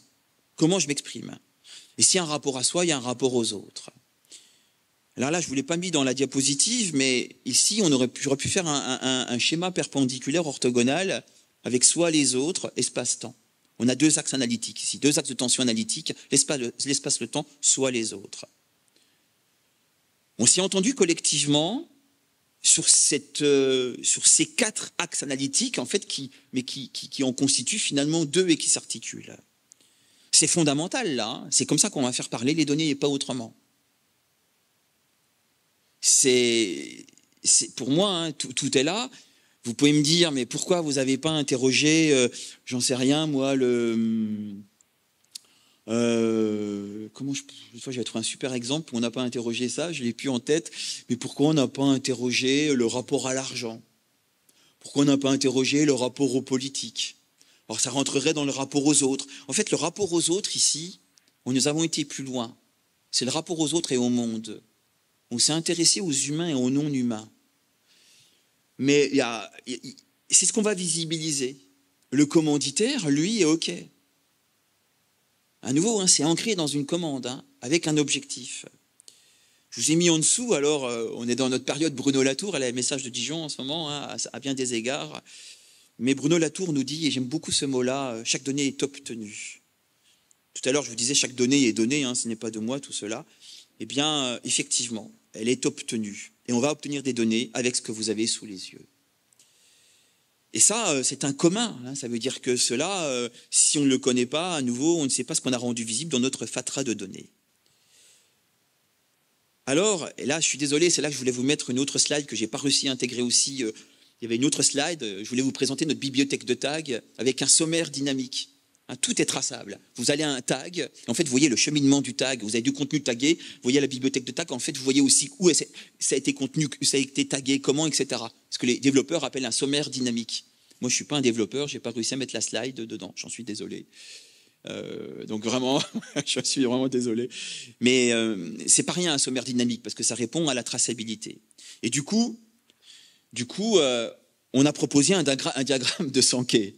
Comment je m'exprime? Et s'il y a un rapport à soi, il y a un rapport aux autres. Alors là, je ne vous l'ai pas mis dans la diapositive, mais ici, j'aurais pu faire un schéma perpendiculaire orthogonal avec soi, les autres, espace-temps. On a 2 axes analytiques ici, 2 axes de tension analytique, l'espace, le temps, soi, les autres. On s'est entendu collectivement sur ces 4 axes analytiques, en fait, qui en constituent finalement 2 et qui s'articulent. C'est fondamental, là. Hein. C'est comme ça qu'on va faire parler les données et pas autrement. Pour moi, hein, tout est là. Vous pouvez me dire, mais pourquoi vous n'avez pas interrogé, j'en sais rien, moi, une fois j'avais trouvé un super exemple où on n'a pas interrogé ça, je ne l'ai plus en tête, mais pourquoi on n'a pas interrogé le rapport à l'argent? Pourquoi on n'a pas interrogé le rapport aux politiques? Alors ça rentrerait dans le rapport aux autres. En fait, le rapport aux autres ici, nous avons été plus loin. C'est le rapport aux autres et au monde. On s'est intéressé aux humains et aux non-humains. Mais c'est ce qu'on va visibiliser. Le commanditaire, lui, est OK. À nouveau, hein, c'est ancré dans une commande, hein, avec un objectif. Je vous ai mis en dessous, alors on est dans notre période Bruno Latour, elle a un message de Dijon en ce moment, hein, à bien des égards. Mais Bruno Latour nous dit, et j'aime beaucoup ce mot-là, chaque donnée est obtenue. Tout à l'heure, je vous disais, chaque donnée est donnée, hein, ce n'est pas de moi tout cela. Eh bien, effectivement, elle est obtenue. Et on va obtenir des données avec ce que vous avez sous les yeux. Et ça, c'est un commun. Hein, ça veut dire que cela, si on ne le connaît pas, à nouveau, on ne sait pas ce qu'on a rendu visible dans notre fatras de données. Alors, et là, je suis désolé, c'est là que je voulais vous mettre une autre slide que je n'ai pas réussi à intégrer aussi. Il y avait une autre slide, je voulais vous présenter notre bibliothèque de tags avec un sommaire dynamique. Hein, tout est traçable. Vous allez à un tag, et en fait, vous voyez le cheminement du tag, vous avez du contenu tagué, vous voyez la bibliothèque de tags, en fait, vous voyez aussi où ça a été contenu, ça a été tagué, comment, etc. Ce que les développeurs appellent un sommaire dynamique. Moi, je ne suis pas un développeur, je n'ai pas réussi à mettre la slide dedans, j'en suis désolé. Donc vraiment, je suis vraiment désolé. Mais c'est pas rien un sommaire dynamique, parce que ça répond à la traçabilité. Et du coup on a proposé un diagramme de Sankey.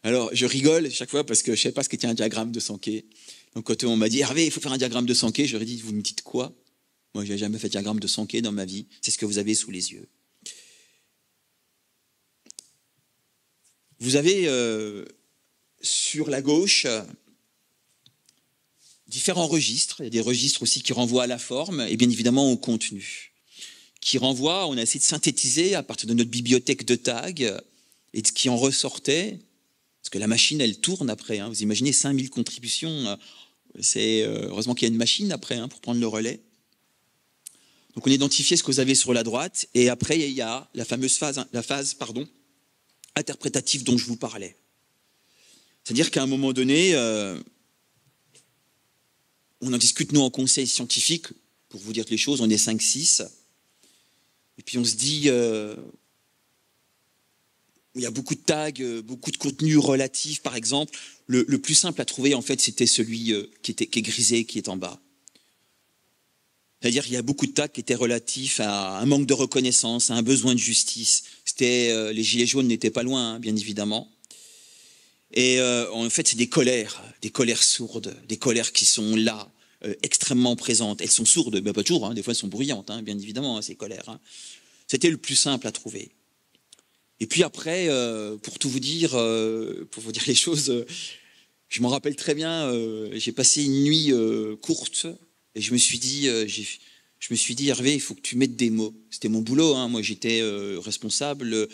Alors, je rigole chaque fois parce que je ne savais pas ce qu'était un diagramme de Sankey. Donc, quand on m'a dit « Hervé, il faut faire un diagramme de Sankey », j'aurais dit « Vous me dites quoi ?» Moi, je n'ai jamais fait de diagramme de Sankey dans ma vie. C'est ce que vous avez sous les yeux. Vous avez sur la gauche différents registres. Il y a des registres aussi qui renvoient à la forme et bien évidemment au contenu. Qui renvoient, on a essayé de synthétiser à partir de notre bibliothèque de tags et de ce qui en ressortait. Parce que la machine, elle tourne après. Hein. Vous imaginez 5000 contributions. C'est heureusement qu'il y a une machine après hein, pour prendre le relais. Donc on identifiait ce que vous avez sur la droite. Et après, il y a la fameuse phase, interprétative dont je vous parlais. C'est-à-dire qu'à un moment donné, on en discute, nous, en conseil scientifique. Pour vous dire les choses, on est 5-6. Et puis on se dit... il y a beaucoup de tags, beaucoup de contenu relatif, par exemple. Le plus simple à trouver, en fait, c'était celui qui est grisé, qui est en bas. C'est-à-dire qu'il y a beaucoup de tags qui étaient relatifs à un manque de reconnaissance, à un besoin de justice. Les gilets jaunes n'étaient pas loin, hein, bien évidemment. Et en fait, c'est des colères sourdes, des colères qui sont là, extrêmement présentes. Elles sont sourdes, mais pas toujours, hein, des fois elles sont bruyantes, hein, bien évidemment, hein, ces colères. Hein. C'était le plus simple à trouver. Et puis après, pour vous dire les choses, je m'en rappelle très bien, j'ai passé une nuit courte et je me suis dit, Hervé, il faut que tu mettes des mots. C'était mon boulot, hein, moi j'étais responsable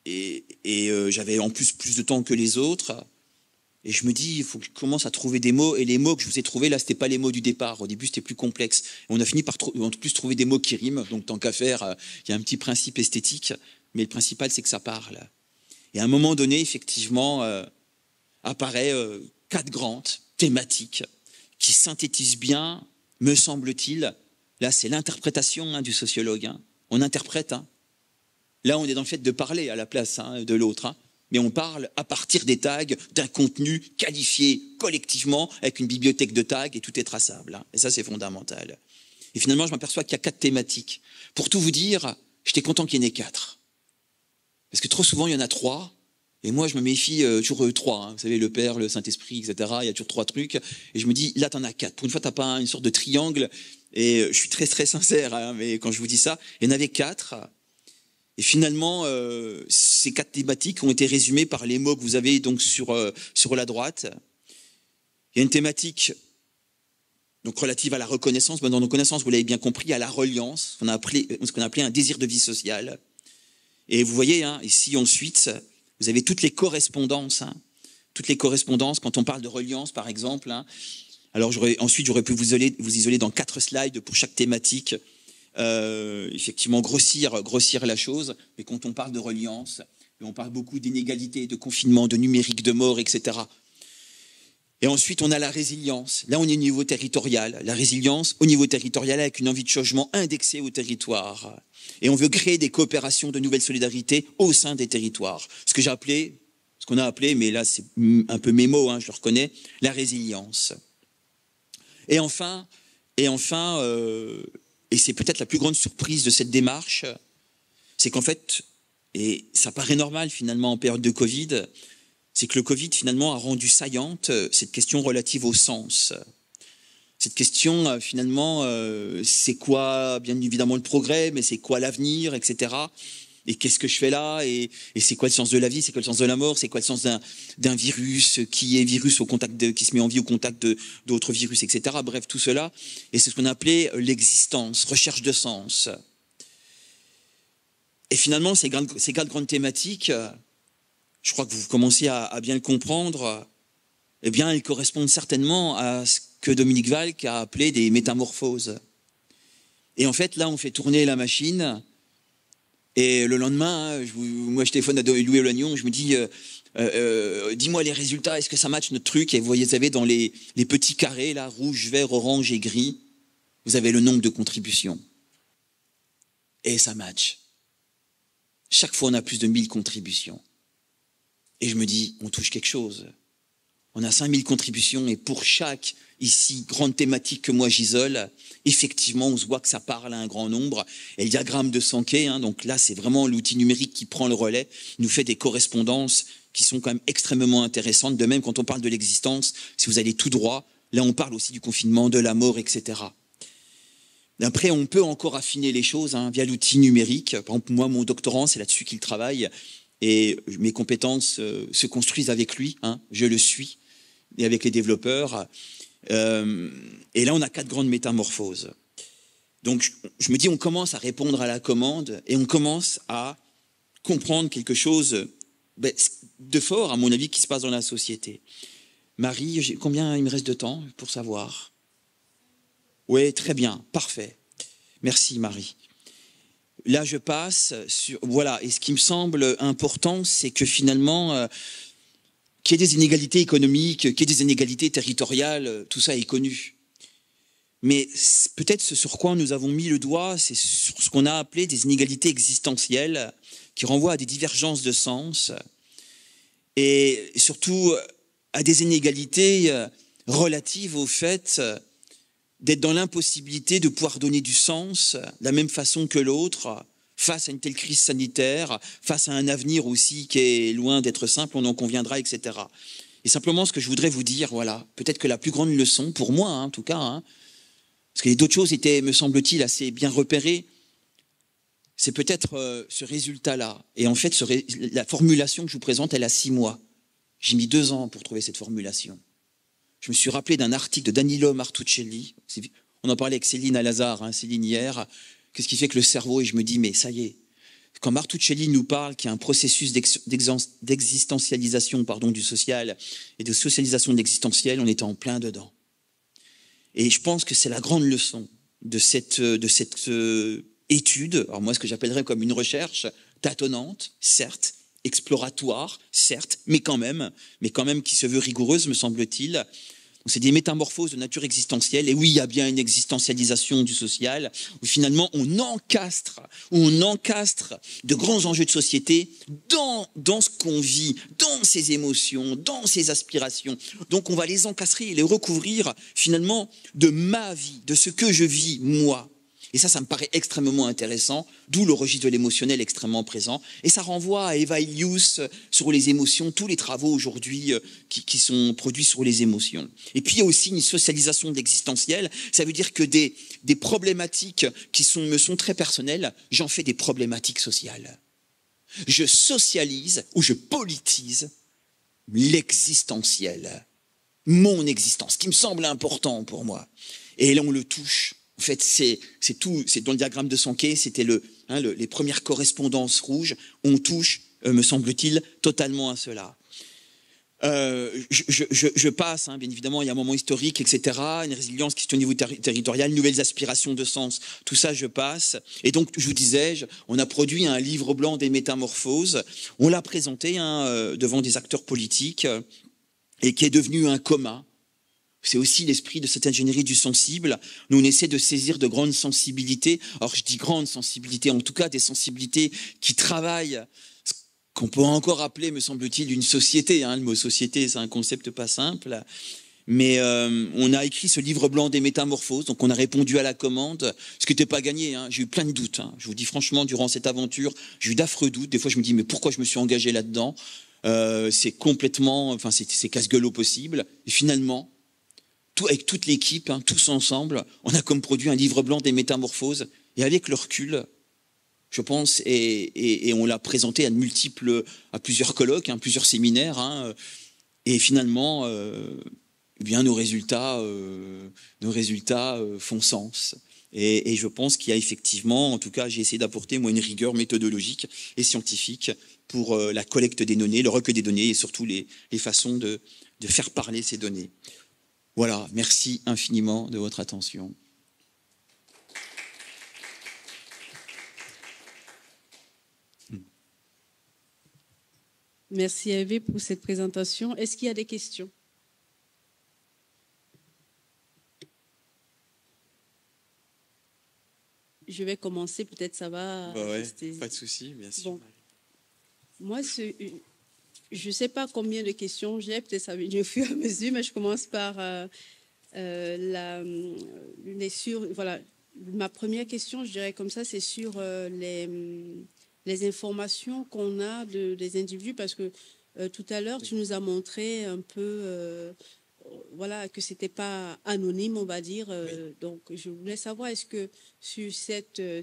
et j'avais en plus de temps que les autres. Et je me dis, il faut que je commence à trouver des mots. Et les mots que je vous ai trouvés, là, ce n'étaient pas les mots du départ. Au début, c'était plus complexe. Et on a fini par en plus trouver des mots qui riment. Donc, tant qu'à faire, il y a un petit principe esthétique. Mais le principal, c'est que ça parle. Et à un moment donné, effectivement, apparaît 4 grandes thématiques qui synthétisent bien, me semble-t-il. Là, c'est l'interprétation hein, du sociologue. Hein. On interprète. Hein. Là, on est dans le fait de parler à la place hein, de l'autre. Hein. Mais on parle à partir des tags d'un contenu qualifié collectivement avec une bibliothèque de tags et tout est traçable. Hein. Et ça, c'est fondamental. Et finalement, je m'aperçois qu'il y a 4 thématiques. Pour tout vous dire, j'étais content qu'il y en ait 4. Parce que trop souvent, il y en a 3. Et moi, je me méfie toujours 3. Hein. Vous savez, le Père, le Saint-Esprit, etc. Il y a toujours 3 trucs. Et je me dis, là, tu en as 4. Pour une fois, tu n'as pas une sorte de triangle. Et je suis très, très sincère. Hein, mais quand je vous dis ça, il y en avait 4. Et finalement, ces 4 thématiques ont été résumées par les mots que vous avez donc sur la droite. Il y a une thématique donc relative à la reconnaissance, dans nos connaissances, vous l'avez bien compris, à la reliance, ce qu'on a appelé un désir de vie sociale. Et vous voyez, hein, ici ensuite, vous avez toutes les correspondances, quand on parle de reliance, par exemple. Hein. Alors ensuite, j'aurais pu vous isoler dans 4 slides pour chaque thématique, effectivement grossir la chose, mais quand on parle de reliance, on parle beaucoup d'inégalités, de confinement, de numérique, de mort, etc. Et ensuite, on a la résilience. Là, on est au niveau territorial. La résilience au niveau territorial avec une envie de changement indexée au territoire. Et on veut créer des coopérations de nouvelles solidarités au sein des territoires. Ce qu'on a appelé, mais là, c'est un peu mes mots, hein, je le reconnais, la résilience. Et enfin, et c'est peut-être la plus grande surprise de cette démarche, c'est qu'en fait, et ça paraît normal finalement en période de Covid, c'est que le Covid finalement a rendu saillante cette question relative au sens. Cette question finalement, c'est quoi bien évidemment le progrès, mais c'est quoi l'avenir, etc. Et qu'est-ce que je fais là, et c'est quoi le sens de la vie, c'est quoi le sens de la mort, c'est quoi le sens d'un virus qui est virus qui se met en vie au contact d'autres virus, etc. Bref, tout cela, et c'est ce qu'on appelait l'existence, recherche de sens. Et finalement, ces 4 grandes thématiques, je crois que vous commencez à bien le comprendre, eh bien, elles correspondent certainement à ce que Dominique Valk a appelé des métamorphoses. Et en fait, là, on fait tourner la machine, et le lendemain, moi, je téléphone à Louis Olagnon, je me dis, dis-moi les résultats, est-ce que ça matche notre truc? Et vous savez, dans les petits carrés, là, rouge, vert, orange et gris, vous avez le nombre de contributions. Et ça match. Chaque fois, on a plus de 1000 contributions. Et je me dis, on touche quelque chose. On a 5000 contributions, et pour chaque, ici, grande thématique que moi j'isole, effectivement, on se voit que ça parle à un grand nombre. Et le diagramme de Sankey, hein, donc là, c'est vraiment l'outil numérique qui prend le relais, nous fait des correspondances qui sont quand même extrêmement intéressantes. De même, quand on parle de l'existence, si vous allez tout droit, là, on parle aussi du confinement, de la mort, etc. Après, on peut encore affiner les choses hein, via l'outil numérique. Par exemple, moi, mon doctorant, c'est là-dessus qu'il travaille. Et mes compétences se construisent avec lui. Hein, je le suis. Et avec les développeurs. Et là, on a 4 grandes métamorphoses. Donc, je me dis, on commence à répondre à la commande et on commence à comprendre quelque chose de fort, à mon avis, qui se passe dans la société. Marie, combien il me reste de temps pour savoir? Oui, très bien, parfait. Merci, Marie. Là, je passe sur... Voilà, et ce qui me semble important, c'est que finalement... qu'il y ait des inégalités économiques, qu'il y ait des inégalités territoriales, tout ça est connu. Mais peut-être ce sur quoi nous avons mis le doigt, c'est sur ce qu'on a appelé des inégalités existentielles, qui renvoient à des divergences de sens, et surtout à des inégalités relatives au fait d'être dans l'impossibilité de pouvoir donner du sens de la même façon que l'autre, face à une telle crise sanitaire, face à un avenir aussi qui est loin d'être simple, on en conviendra, etc. Et simplement, ce que je voudrais vous dire, voilà, peut-être que la plus grande leçon, pour moi hein, en tout cas, hein, parce que d'autres choses étaient, me semble-t-il, assez bien repérées, c'est peut-être ce résultat-là. Et en fait, la formulation que je vous présente, elle a 6 mois. J'ai mis 2 ans pour trouver cette formulation. Je me suis rappelé d'un article de Danilo Martuccelli, on en parlait avec Céline Alazar, hein, Céline hier, qu'est-ce qui fait que le cerveau, et je me dis, mais ça y est, quand Martuccelli nous parle qu'il y a un processus d'existentialisation du social et de socialisation de l'existentiel, on était en plein dedans. Et je pense que c'est la grande leçon de cette étude, alors moi ce que j'appellerais comme une recherche tâtonnante, certes, exploratoire, certes, mais quand même qui se veut rigoureuse, me semble-t-il. C'est des métamorphoses de nature existentielle. Et oui, il y a bien une existentialisation du social, où finalement on encastre de grands enjeux de société dans ce qu'on vit, dans ses émotions, dans ses aspirations. Donc on va les encastrer et les recouvrir finalement de ma vie, de ce que je vis moi. Et ça me paraît extrêmement intéressant, d'où le registre de l'émotionnel extrêmement présent. Et ça renvoie à Eva Illouz sur les émotions, tous les travaux aujourd'hui qui sont produits sur les émotions. Et puis il y a aussi une socialisation de l'existentiel. Ça veut dire que des problématiques qui me sont très personnelles, j'en fais des problématiques sociales. Je socialise ou je politise l'existentiel, mon existence, qui me semble important pour moi. Et là, on le touche. En fait, c'est tout. C'est dans le diagramme de Sankey, c'était les premières correspondances rouges. On touche, me semble-t-il, totalement à cela. Je passe, bien évidemment, il y a un moment historique, etc., une résilience qui est au niveau territorial, nouvelles aspirations de sens, tout ça, je passe. Et donc, je vous disais, on a produit un livre blanc des métamorphoses, on l'a présenté devant des acteurs politiques, et qui est devenu un commun. C'est aussi l'esprit de cette ingénierie du sensible. Nous, on essaie de saisir de grandes sensibilités. Alors, je dis grandes sensibilités, en tout cas des sensibilités qui travaillent, ce qu'on peut encore appeler, me semble-t-il, une société. Le mot société, c'est un concept pas simple. Mais on a écrit ce livre blanc des métamorphoses, donc on a répondu à la commande, ce qui n'était pas gagné. J'ai eu plein de doutes. Je vous dis franchement, durant cette aventure, j'ai eu d'affreux doutes. Des fois, je me dis, mais pourquoi je me suis engagé là-dedans? C'est complètement, enfin, c'est casse-gueule au possible. Et finalement, avec toute l'équipe, tous ensemble, on a comme produit un livre blanc des métamorphoses. Et avec le recul, je pense, et on l'a présenté à plusieurs colloques, plusieurs séminaires, et finalement, bien nos résultats font sens. Et je pense qu'il y a effectivement, en tout cas, j'ai essayé d'apporter moi une rigueur méthodologique et scientifique pour la collecte des données, le recueil des données et surtout les façons de faire parler ces données. Voilà, merci infiniment de votre attention. Merci Hervé pour cette présentation. Est-ce qu'il y a des questions? Je vais commencer, peut-être ça va... Pas de souci, bien sûr. Bon. Moi, je ne sais pas combien de questions j'ai, peut-être ça va venir au fur et à mesure, mais je commence par voilà. Ma première question, je dirais comme ça, c'est sur les informations qu'on a des individus, parce que tout à l'heure, tu nous as montré un peu voilà, que ce n'était pas anonyme, on va dire. Donc, je voulais savoir, est-ce que sur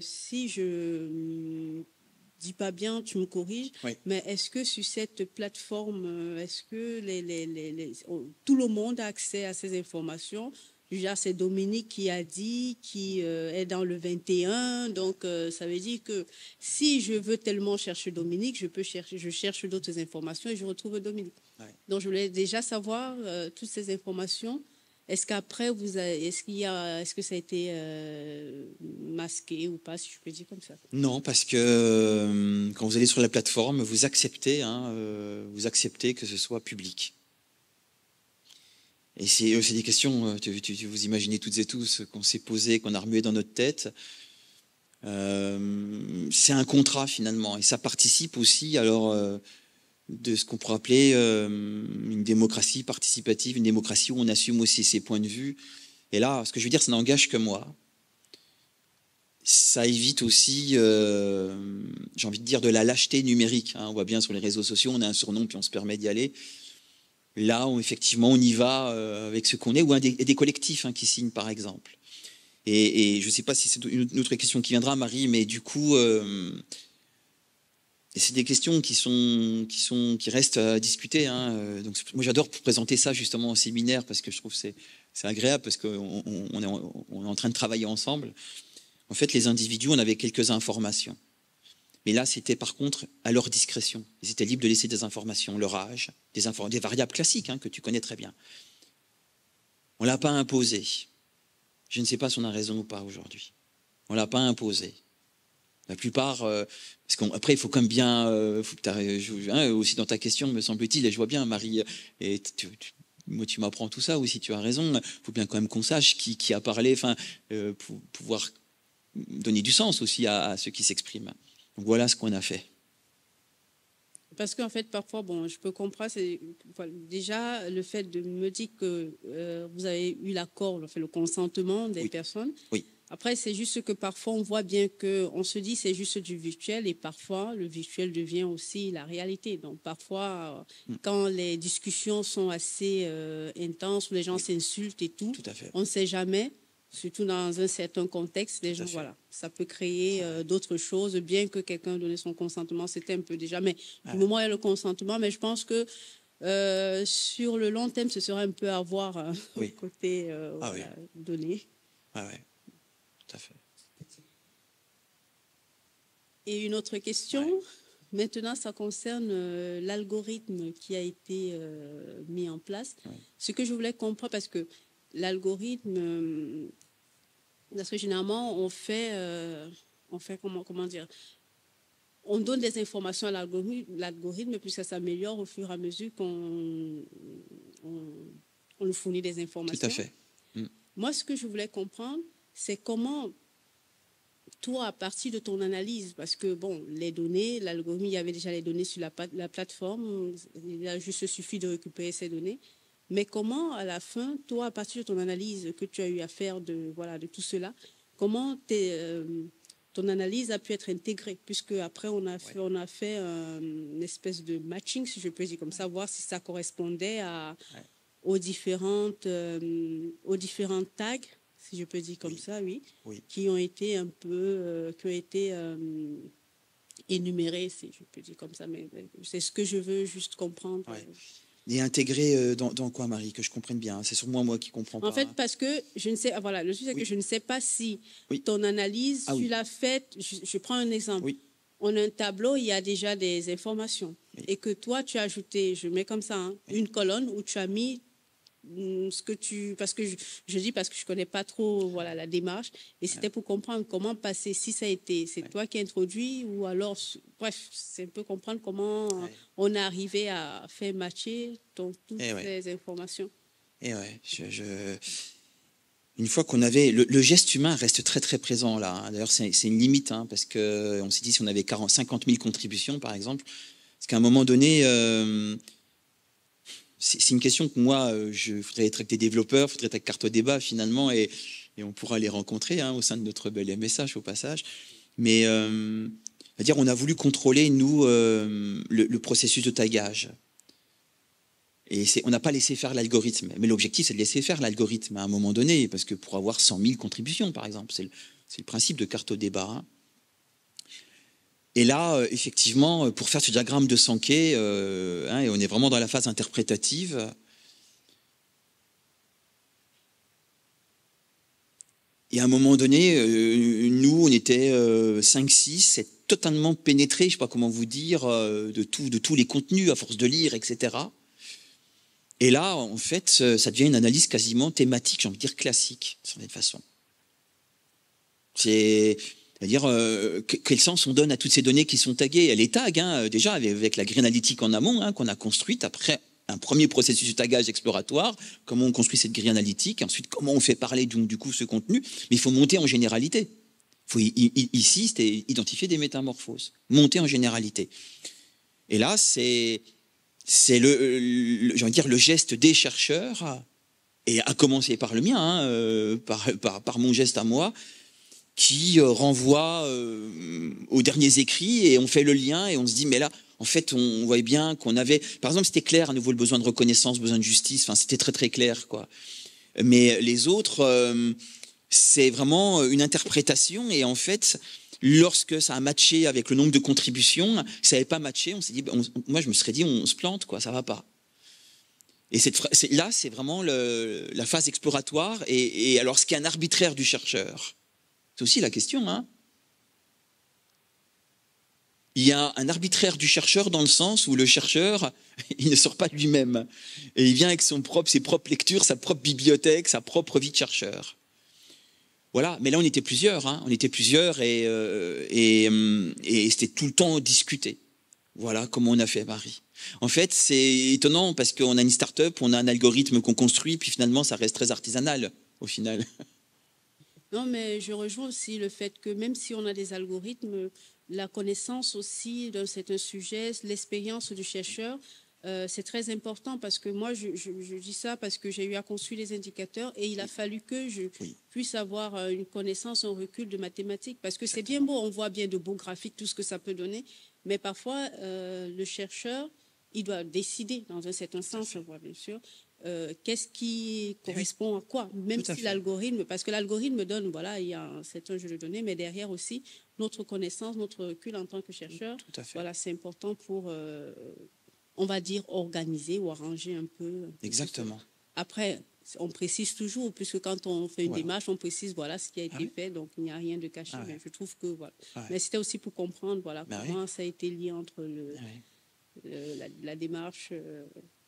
si je dis pas bien, tu me corriges, mais est-ce que sur cette plateforme, est-ce que tout le monde a accès à ces informations? Déjà, c'est Dominique qui a dit, qui est dans le 21, donc ça veut dire que si je veux tellement chercher Dominique, je cherche d'autres informations et je retrouve Dominique. Donc, je voulais déjà savoir toutes ces informations. Est-ce qu'après, est-ce que ça a été masqué ou pas, si je peux dire comme ça? Non, parce que quand vous allez sur la plateforme, vous acceptez que ce soit public. Et c'est des questions, vous imaginez toutes et tous, qu'on s'est posées, qu'on a remuées dans notre tête. C'est un contrat finalement, et ça participe aussi alors de ce qu'on pourrait appeler une démocratie participative, une démocratie où on assume aussi ses points de vue. Et là, ce que je veux dire, ça n'engage que moi. Ça évite aussi, j'ai envie de dire, de la lâcheté numérique. On voit bien sur les réseaux sociaux, on a un surnom puis on se permet d'y aller. Là, effectivement, on y va avec ce qu'on est, ou des collectifs qui signent, par exemple. Et je ne sais pas si c'est une autre question qui viendra, Marie, mais du coup, c'est des questions qui restent à discuter. Donc, moi, j'adore présenter ça justement au séminaire parce que je trouve que c'est agréable parce qu'on est en train de travailler ensemble. En fait, les individus, on avait quelques informations. Mais là, c'était par contre à leur discrétion. Ils étaient libres de laisser des informations, leur âge, des variables classiques que tu connais très bien. On ne l'a pas imposé. Je ne sais pas si on a raison ou pas aujourd'hui. On ne l'a pas imposé. La plupart, parce qu'après, il faut quand même bien, aussi dans ta question, me semble-t-il, et je vois bien, Marie, et moi tu m'apprends tout ça aussi, tu as raison, il faut bien quand même qu'on sache qui a parlé, pour pouvoir donner du sens aussi à ceux qui s'expriment. Donc voilà ce qu'on a fait. Parce qu'en fait, parfois, je peux comprendre, déjà le fait de me dire que vous avez eu l'accord, le consentement des personnes. Oui. Après, c'est juste que parfois, on voit bien qu'on se dit c'est juste du virtuel et parfois, le virtuel devient aussi la réalité. Donc, parfois, quand les discussions sont assez intenses, où les gens s'insultent et tout on ne sait jamais. Surtout dans un certain contexte, les gens, voilà, ça peut créer d'autres choses, bien que quelqu'un donne son consentement, c'était un peu déjà, mais du moment où il y a le consentement, mais je pense que sur le long terme, ce serait un peu à voir côté donné. ouais, tout à fait. Et une autre question, maintenant, ça concerne l'algorithme qui a été mis en place. Ouais. Ce que je voulais comprendre, parce que l'algorithme, parce que généralement, on fait comment dire, on donne des informations à l'algorithme, puis ça s'améliore au fur et à mesure qu'on on nous fournit des informations. Tout à fait. Moi, ce que je voulais comprendre, c'est comment toi, à partir de ton analyse, parce que, bon, les données, l'algorithme, il y avait déjà les données sur la plateforme, il a juste suffit de récupérer ces données, mais comment, à la fin, toi, à partir de ton analyse que tu as eu à faire de tout cela, comment ton analyse a pu être intégrée, puisque après, on a fait une espèce de matching, si je peux dire comme ça, voir si ça correspondait aux différents tags, si je peux dire comme ça, oui, qui ont été un peu, énumérés, si je peux dire comme ça, mais c'est ce que je veux juste comprendre. Ouais. Et intégré dans quoi, Marie, que je comprenne bien? C'est sûrement moi qui comprends pas. En fait, parce que je ne sais, voilà, le sujet c'est que je ne sais pas si ton analyse, tu l'as faite, je prends un exemple. On a un tableau, il y a déjà des informations. Et que toi, tu as ajouté, je mets comme ça, une colonne où tu as mis ce que tu, parce que je dis parce que je connais pas trop la démarche, et c'était pour comprendre comment passer, si ça a été, c'est toi qui as introduit, ou alors, bref, c'est un peu comprendre comment on est arrivé à faire matcher toutes ces informations. Et une fois qu'on avait, le geste humain reste très très présent là, hein. D'ailleurs c'est une limite, hein, parce qu'on s'est dit si on avait 50 000 contributions par exemple, parce qu'à un moment donné, c'est une question que moi, je voudrais être avec des développeurs, je voudrais être avec Carte Débat finalement, et on pourra les rencontrer au sein de notre bel MSH au passage. Mais c'est-à-dire, on a voulu contrôler, nous, le processus de tagage. Et on n'a pas laissé faire l'algorithme. Mais l'objectif, c'est de laisser faire l'algorithme à un moment donné, parce que pour avoir 100 000 contributions, par exemple, c'est le principe de Carte Débat. Hein. Et là, effectivement, pour faire ce diagramme de Sankey, et on est vraiment dans la phase interprétative. Et à un moment donné, nous, on était 5-6, c'est totalement pénétré, je ne sais pas comment vous dire, de tous les contenus, à force de lire, etc. Et là, en fait, ça devient une analyse quasiment thématique, j'ai envie de dire classique, de cette façon. C'est-à-dire, quel sens on donne à toutes ces données qui sont taguées? Elle est tag, déjà, avec la Green Analytic en amont, qu'on a construite après un premier processus de tagage exploratoire, comment on construit cette grille analytique, ensuite comment on fait parler du coup ce contenu, mais il faut monter en généralité. Ici, c'était identifier des métamorphoses, monter en généralité. Et là, c'est le geste des chercheurs, et à commencer par le mien, par mon geste à moi, qui renvoie aux derniers écrits, et on fait le lien, et on se dit, mais là, en fait, on voyait bien qu'on avait... Par exemple, c'était clair, à nouveau, le besoin de reconnaissance, besoin de justice, enfin, c'était très, très clair, quoi. Mais les autres, c'est vraiment une interprétation, et en fait, lorsque ça a matché avec le nombre de contributions, ça n'avait pas matché, on s'est dit, moi, je me serais dit, on se plante, quoi, ça va pas. Et là, c'est vraiment la phase exploratoire, et alors, ce qui est un arbitraire du chercheur, c'est aussi la question, hein. Il y a un arbitraire du chercheur dans le sens où le chercheur, il ne sort pas de lui-même. Et il vient avec ses propres lectures, sa propre bibliothèque, sa propre vie de chercheur. Voilà, mais là on était plusieurs, et c'était tout le temps discuté. Voilà comment on a fait, Marie. En fait, c'est étonnant parce qu'on a une start-up, on a un algorithme qu'on construit, puis finalement ça reste très artisanal, au final. Non, mais je rejoins aussi le fait que même si on a des algorithmes, la connaissance aussi d'un certain sujet, l'expérience du chercheur, c'est très important parce que moi, je dis ça parce que j'ai eu à construire les indicateurs et il a fallu que je puisse avoir une connaissance, un recul de mathématiques parce que c'est bien beau, on voit bien de beaux graphiques, tout ce que ça peut donner, mais parfois, le chercheur, il doit décider dans un certain sens, bien sûr, qu'est-ce qui correspond à quoi, même si l'algorithme, parce que l'algorithme donne, voilà, il y a un certain jeu de données, mais derrière aussi, notre connaissance, notre recul en tant que chercheur, voilà, c'est important pour, on va dire, organiser ou arranger un peu. Exactement. après, on précise toujours, puisque quand on fait une Voilà. démarche, on précise voilà ce qui a été oui. fait, donc il n'y a rien de caché. Ah ouais. Mais je trouve que voilà. Ah ouais. Mais c'était aussi pour comprendre voilà Bah comment oui. ça a été lié entre Ah ouais. la démarche.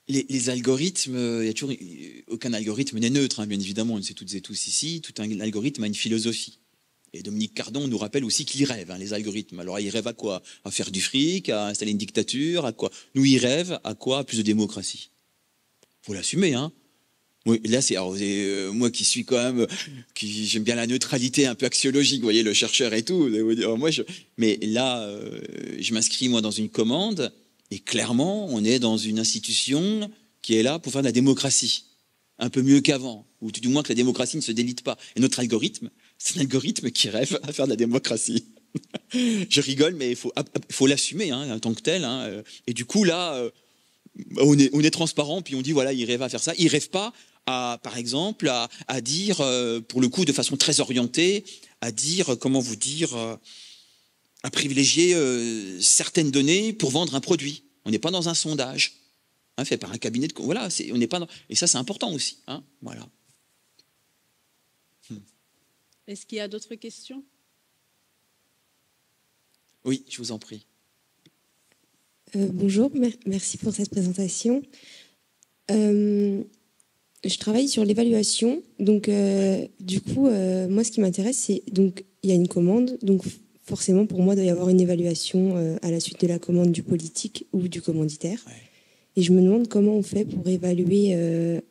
Les algorithmes, il y a toujours aucun algorithme n'est neutre, hein, bien évidemment. On le sait toutes et tous ici. Tout un algorithme a une philosophie. Et Dominique Cardon nous rappelle aussi qu'il rêve, hein, les algorithmes. Alors, ils rêvent à quoi? À faire du fric, à installer une dictature, à quoi? Nous, ils rêvent à quoi? À plus de démocratie. Faut l'assumer, hein. Oui, là, c'est moi qui suis quand même, qui j'aime bien la neutralité un peu axiologique, vous voyez, le chercheur et tout. Mais là, je m'inscris moi dans une commande et clairement, on est dans une institution qui est là pour faire de la démocratie, un peu mieux qu'avant, ou tout du moins que la démocratie ne se délite pas. Et notre algorithme, c'est un algorithme qui rêve à faire de la démocratie. Je rigole, mais il faut l'assumer hein, en tant que tel. Hein. Et du coup, là, on est transparent, puis on dit voilà, il rêve à faire ça. Il rêve pas par exemple, à dire, pour le coup, de façon très orientée, à dire, comment vous dire, à privilégier certaines données pour vendre un produit. On n'est pas dans un sondage hein, fait par un cabinet de... Voilà, on n'est pas dans... Et ça, c'est important aussi. Hein, voilà. Est-ce qu'il y a d'autres questions? Oui, je vous en prie. Bonjour, merci pour cette présentation. Je travaille sur l'évaluation, donc du coup, moi ce qui m'intéresse, c'est donc il y a une commande, donc forcément pour moi il doit y avoir une évaluation à la suite de la commande du politique ou du commanditaire. Ouais. Et je me demande comment on fait pour évaluer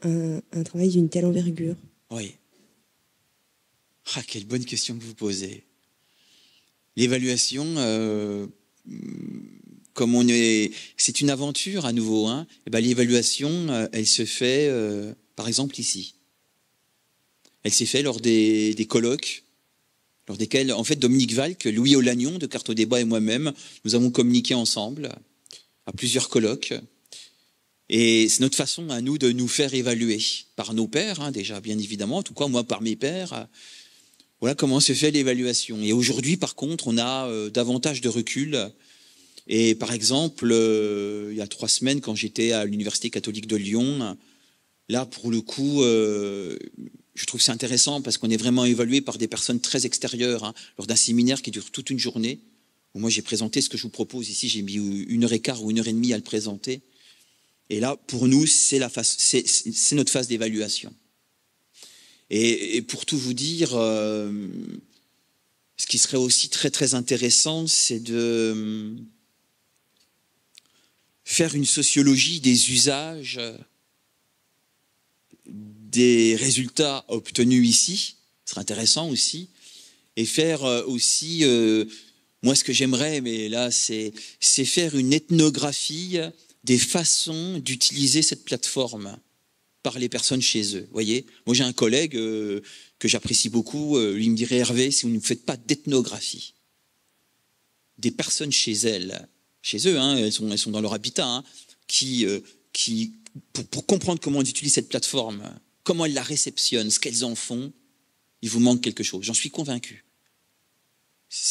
un travail d'une telle envergure. Oui. Ah, quelle bonne question que vous posez. L'évaluation, comme c'est une aventure à nouveau. Hein, et ben, l'évaluation, elle se fait, par exemple, ici. Elle s'est faite lors des colloques, lors desquels, en fait, Dominique Valk, Louis Olagnon de Carte au débat et moi-même, nous avons communiqué ensemble à plusieurs colloques. Et c'est notre façon à nous de nous faire évaluer par nos pairs, hein, déjà, bien évidemment, en tout cas, moi, par mes pairs. Voilà comment se fait l'évaluation. Et aujourd'hui, par contre, on a davantage de recul. Et par exemple, il y a 3 semaines, quand j'étais à l'Université catholique de Lyon, là, pour le coup, je trouve que c'est intéressant parce qu'on est vraiment évalué par des personnes très extérieures, hein, lors d'un séminaire qui dure toute une journée. Où moi, j'ai présenté ce que je vous propose ici. J'ai mis 1h15 ou 1h30 à le présenter. Et là, pour nous, c'est notre phase d'évaluation. Et pour tout vous dire, ce qui serait aussi très très intéressant, c'est de faire une sociologie des usages, des résultats obtenus ici, ce serait intéressant aussi, et faire aussi, moi ce que j'aimerais, mais là c'est faire une ethnographie des façons d'utiliser cette plateforme par les personnes chez eux. Vous voyez, moi j'ai un collègue que j'apprécie beaucoup, lui me dirait Hervé, si vous ne faites pas d'ethnographie des personnes chez eux, hein, elles sont dans leur habitat, hein, pour comprendre comment elles utilisent cette plateforme, comment elles la réceptionnent, ce qu'elles en font, il vous manque quelque chose. J'en suis convaincu.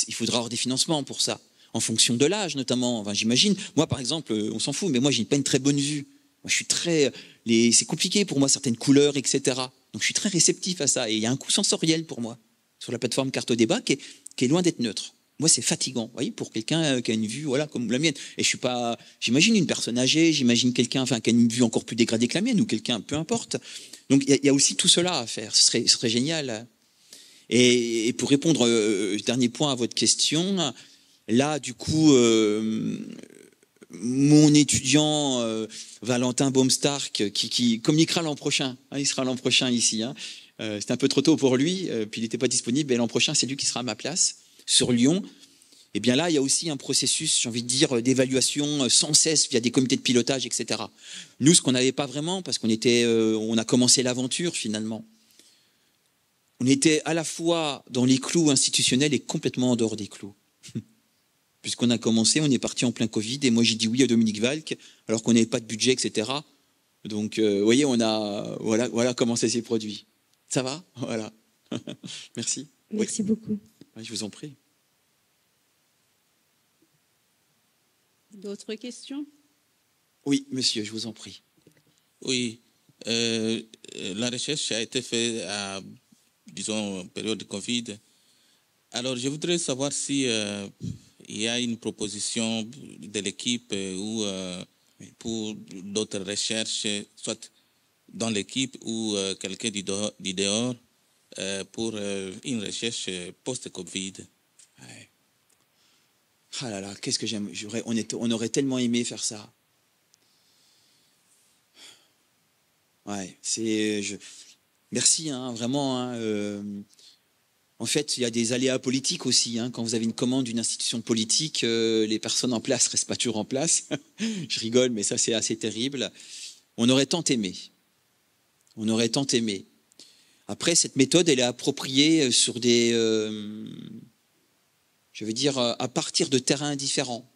Il faudra avoir des financements pour ça, en fonction de l'âge notamment. Enfin, j'imagine, moi par exemple, on s'en fout, mais moi j'ai pas une très bonne vue. Moi, je suis c'est compliqué pour moi, certaines couleurs, etc. Donc je suis très réceptif à ça. Et il y a un coût sensoriel pour moi, sur la plateforme Carte au débat, qui est loin d'être neutre. Moi, c'est fatigant, vous voyez, pour quelqu'un qui a une vue, voilà, comme la mienne. Et je suis pas, j'imagine une personne âgée, j'imagine quelqu'un, enfin, qui a une vue encore plus dégradée que la mienne, ou quelqu'un, peu importe. Donc, il y a aussi tout cela à faire. Ce serait génial. Et pour répondre, dernier point à votre question, là, du coup, mon étudiant Valentin Baumstark, qui communiquera l'an prochain, hein, il sera l'an prochain ici. Hein, c'est un peu trop tôt pour lui, puis il n'était pas disponible. Et l'an prochain, c'est lui qui sera à ma place. Sur Lyon, et bien là, il y a aussi un processus, j'ai envie de dire, d'évaluation sans cesse via des comités de pilotage, etc. Nous, ce qu'on n'avait pas vraiment, parce on a commencé l'aventure finalement. On était à la fois dans les clous institutionnels et complètement en dehors des clous. Puisqu'on a commencé, on est parti en plein Covid, et moi j'ai dit oui à Dominique Valk, alors qu'on n'avait pas de budget, etc. Donc, vous voyez, voilà comment ça s'est produit. Ça va? Voilà. Merci. Merci beaucoup. Je vous en prie. D'autres questions? Oui, monsieur, je vous en prie. Oui. La recherche a été faite à, disons, période de Covid. Alors, je voudrais savoir si il y a une proposition de l'équipe ou pour d'autres recherches, soit dans l'équipe ou quelqu'un du dehors, pour une recherche post-Covid. Ouais. Ah là là, qu'est-ce que j'aime. On aurait tellement aimé faire ça. Ouais, merci, hein, vraiment. Hein, en fait, il y a des aléas politiques aussi. Hein. Quand vous avez une commande d'une institution politique, les personnes en place ne restent pas toujours en place. Je rigole, mais ça, c'est assez terrible. On aurait tant aimé. On aurait tant aimé. Après, cette méthode, elle est appropriée sur des... je veux dire, à partir de terrains différents.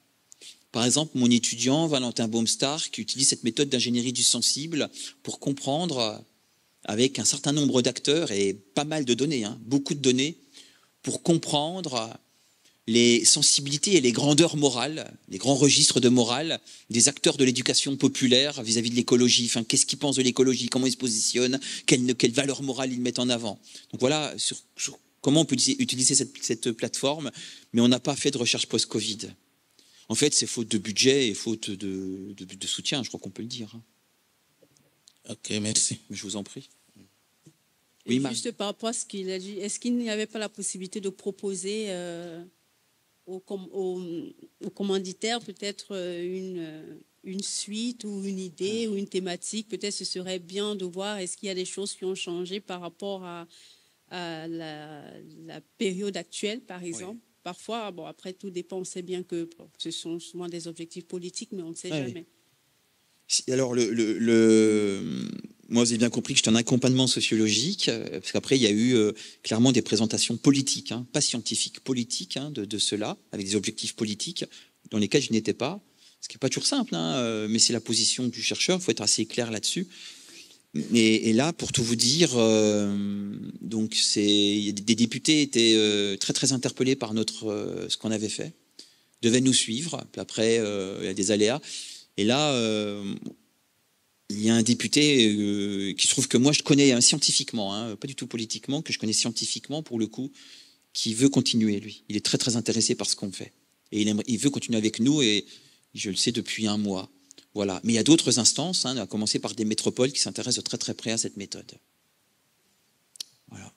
Par exemple, mon étudiant, Valentin Baumstar, qui utilise cette méthode d'ingénierie du sensible pour comprendre, avec un certain nombre d'acteurs et pas mal de données, hein, beaucoup de données, pour comprendre les sensibilités et les grandeurs morales, les grands registres de morale des acteurs de l'éducation populaire vis-à-vis de l'écologie. Enfin, qu'est-ce qu'ils pensent de l'écologie, comment ils se positionnent, quelle valeur morale ils mettent en avant. Donc voilà, sur comment on peut utiliser cette plateforme, mais on n'a pas fait de recherche post-Covid. En fait, c'est faute de budget et faute de soutien, je crois qu'on peut le dire. Ok, merci. Je vous en prie. Oui, juste par rapport à ce qu'il a dit, est-ce qu'il n'y avait pas la possibilité de proposer aux commanditaires peut-être une suite ou une idée ou une thématique? Peut-être ce serait bien de voir est-ce qu'il y a des choses qui ont changé par rapport à la période actuelle, par exemple. Oui. Parfois, bon, après tout dépend, on sait bien que ce sont souvent des objectifs politiques, mais on ne sait jamais. Alors, moi, vous avez bien compris que j'étais en accompagnement sociologique, parce qu'après, il y a eu clairement des présentations politiques, hein, pas scientifiques, politiques, hein, de cela, avec des objectifs politiques dans lesquels je n'étais pas, ce qui n'est pas toujours simple, hein, mais c'est la position du chercheur, il faut être assez clair là-dessus. Et là, pour tout vous dire, donc des députés étaient très très interpellés par ce qu'on avait fait, devaient nous suivre. Puis après, il y a des aléas. Et là, il y a un député qui se trouve que moi je connais scientifiquement, hein, pas du tout politiquement, que je connais scientifiquement pour le coup, qui veut continuer lui. Il est très très intéressé par ce qu'on fait et il veut continuer avec nous et je le sais depuis un mois. Voilà. Mais il y a d'autres instances, hein, à commencer par des métropoles qui s'intéressent de très très près à cette méthode. Voilà.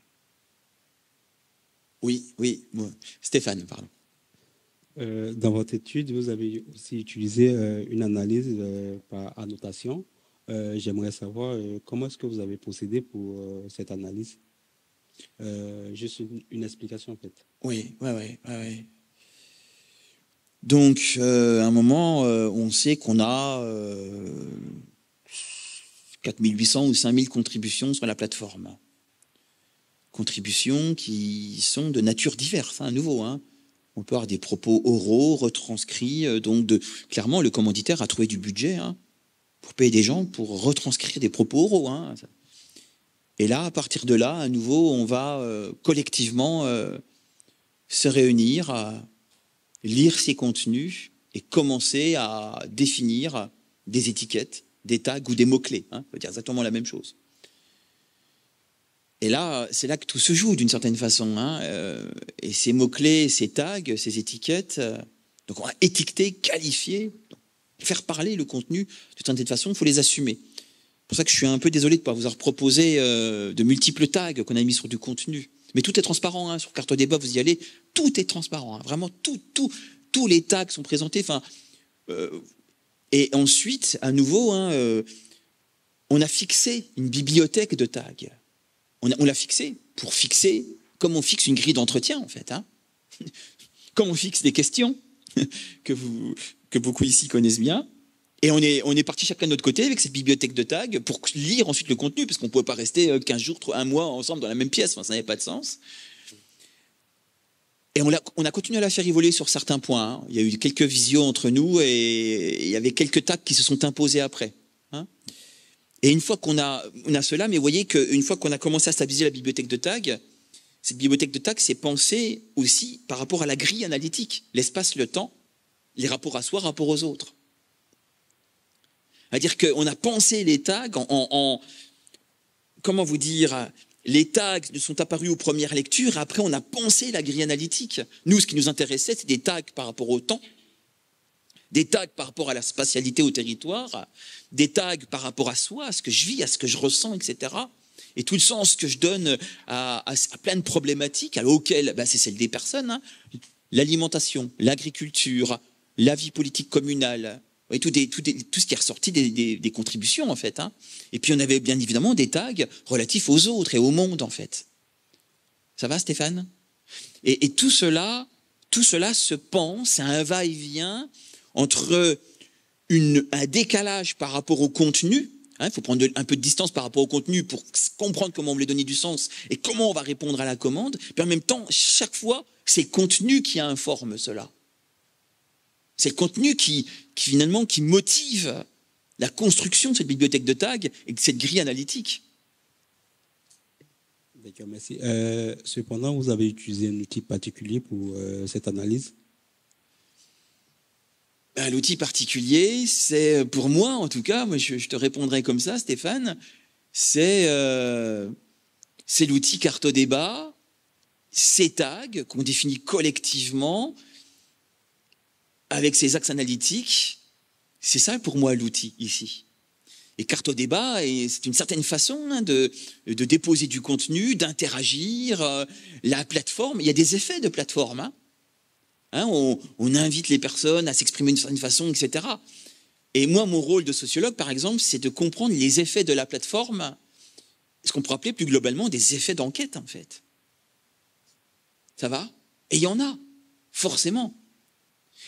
Oui, Stéphane, pardon. Dans votre étude, vous avez aussi utilisé une analyse par annotation. J'aimerais savoir comment est-ce que vous avez procédé pour cette analyse. Juste une explication en fait. Oui. Donc, à un moment, on sait qu'on a 4800 ou 5000 contributions sur la plateforme. Contributions qui sont de nature diverse, hein, à nouveau. Hein. On peut avoir des propos oraux, retranscrits. Donc, clairement, le commanditaire a trouvé du budget hein, pour payer des gens pour retranscrire des propos oraux. Hein. Et là, à partir de là, à nouveau, on va collectivement se réunir, lire ces contenus et commencer à définir des étiquettes, des tags ou des mots-clés. Hein, ça veut dire exactement la même chose. Et là, c'est là que tout se joue d'une certaine façon. Hein, et ces mots-clés, ces tags, ces étiquettes, donc on va étiqueter, qualifier, faire parler le contenu d'une certaine façon, il faut les assumer. C'est pour ça que je suis un peu désolé de ne pas vous avoir proposé de multiples tags qu'on a mis sur du contenu. Mais tout est transparent, hein, sur Carte Débat, vous y allez, tout est transparent, hein, vraiment tous les tags sont présentés. Et ensuite, à nouveau, hein, on a fixé une bibliothèque de tags. On l'a fixé pour fixer, comme on fixe une grille d'entretien en fait, hein, comme on fixe des questions que beaucoup ici connaissent bien. Et on est parti chacun de notre côté avec cette bibliothèque de tags pour lire ensuite le contenu, parce qu'on ne pouvait pas rester 15 jours, un mois ensemble dans la même pièce, enfin, ça n'avait pas de sens. Et on a continué à la faire évoluer sur certains points. Hein. Il y a eu quelques visios entre nous et il y avait quelques tags qui se sont imposés après. Hein. Et une fois qu'on a cela, mais vous voyez qu'une fois qu'on a commencé à stabiliser la bibliothèque de tags, cette bibliothèque de tags s'est pensée aussi par rapport à la grille analytique, l'espace, le temps, les rapports à soi, rapports aux autres. C'est-à-dire qu'on a pensé les tags comment vous dire, les tags sont apparus aux premières lectures, et après on a pensé la grille analytique. Nous, ce qui nous intéressait, c'est des tags par rapport au temps, des tags par rapport à la spatialité, au territoire, des tags par rapport à soi, à ce que je vis, à ce que je ressens, etc. Et tout le sens que je donne à plein de problématiques, auxquelles, c'est celle des personnes, hein. L'alimentation, l'agriculture, la vie politique communale, et tout ce qui est ressorti des contributions, en fait. Hein. Et puis on avait bien évidemment des tags relatifs aux autres et au monde, en fait. Ça va, Stéphane ? Et tout cela se pense, c'est un va-et-vient entre un décalage par rapport au contenu. Il faut prendre un peu de distance par rapport au contenu pour comprendre comment on veut donner du sens et comment on va répondre à la commande. Puis en même temps, chaque fois, c'est le contenu qui informe cela. C'est le contenu qui finalement qui motive la construction de cette bibliothèque de tags et de cette grille analytique. D'accord, merci. Cependant, vous avez utilisé un outil particulier pour cette analyse? L'outil particulier, c'est, pour moi en tout cas, je te répondrai comme ça, Stéphane, c'est l'outil Cartodébat, ces tags qu'on définit collectivement avec ces axes analytiques. C'est ça pour moi l'outil ici. Et Cartodébat, c'est une certaine façon de déposer du contenu, d'interagir. La plateforme, il y a des effets de plateforme, hein. On invite les personnes à s'exprimer d'une certaine façon, etc. Et moi, mon rôle de sociologue, par exemple, c'est de comprendre les effets de la plateforme, ce qu'on pourrait appeler plus globalement des effets d'enquête, en fait. Ça va ? Et il y en a, forcément.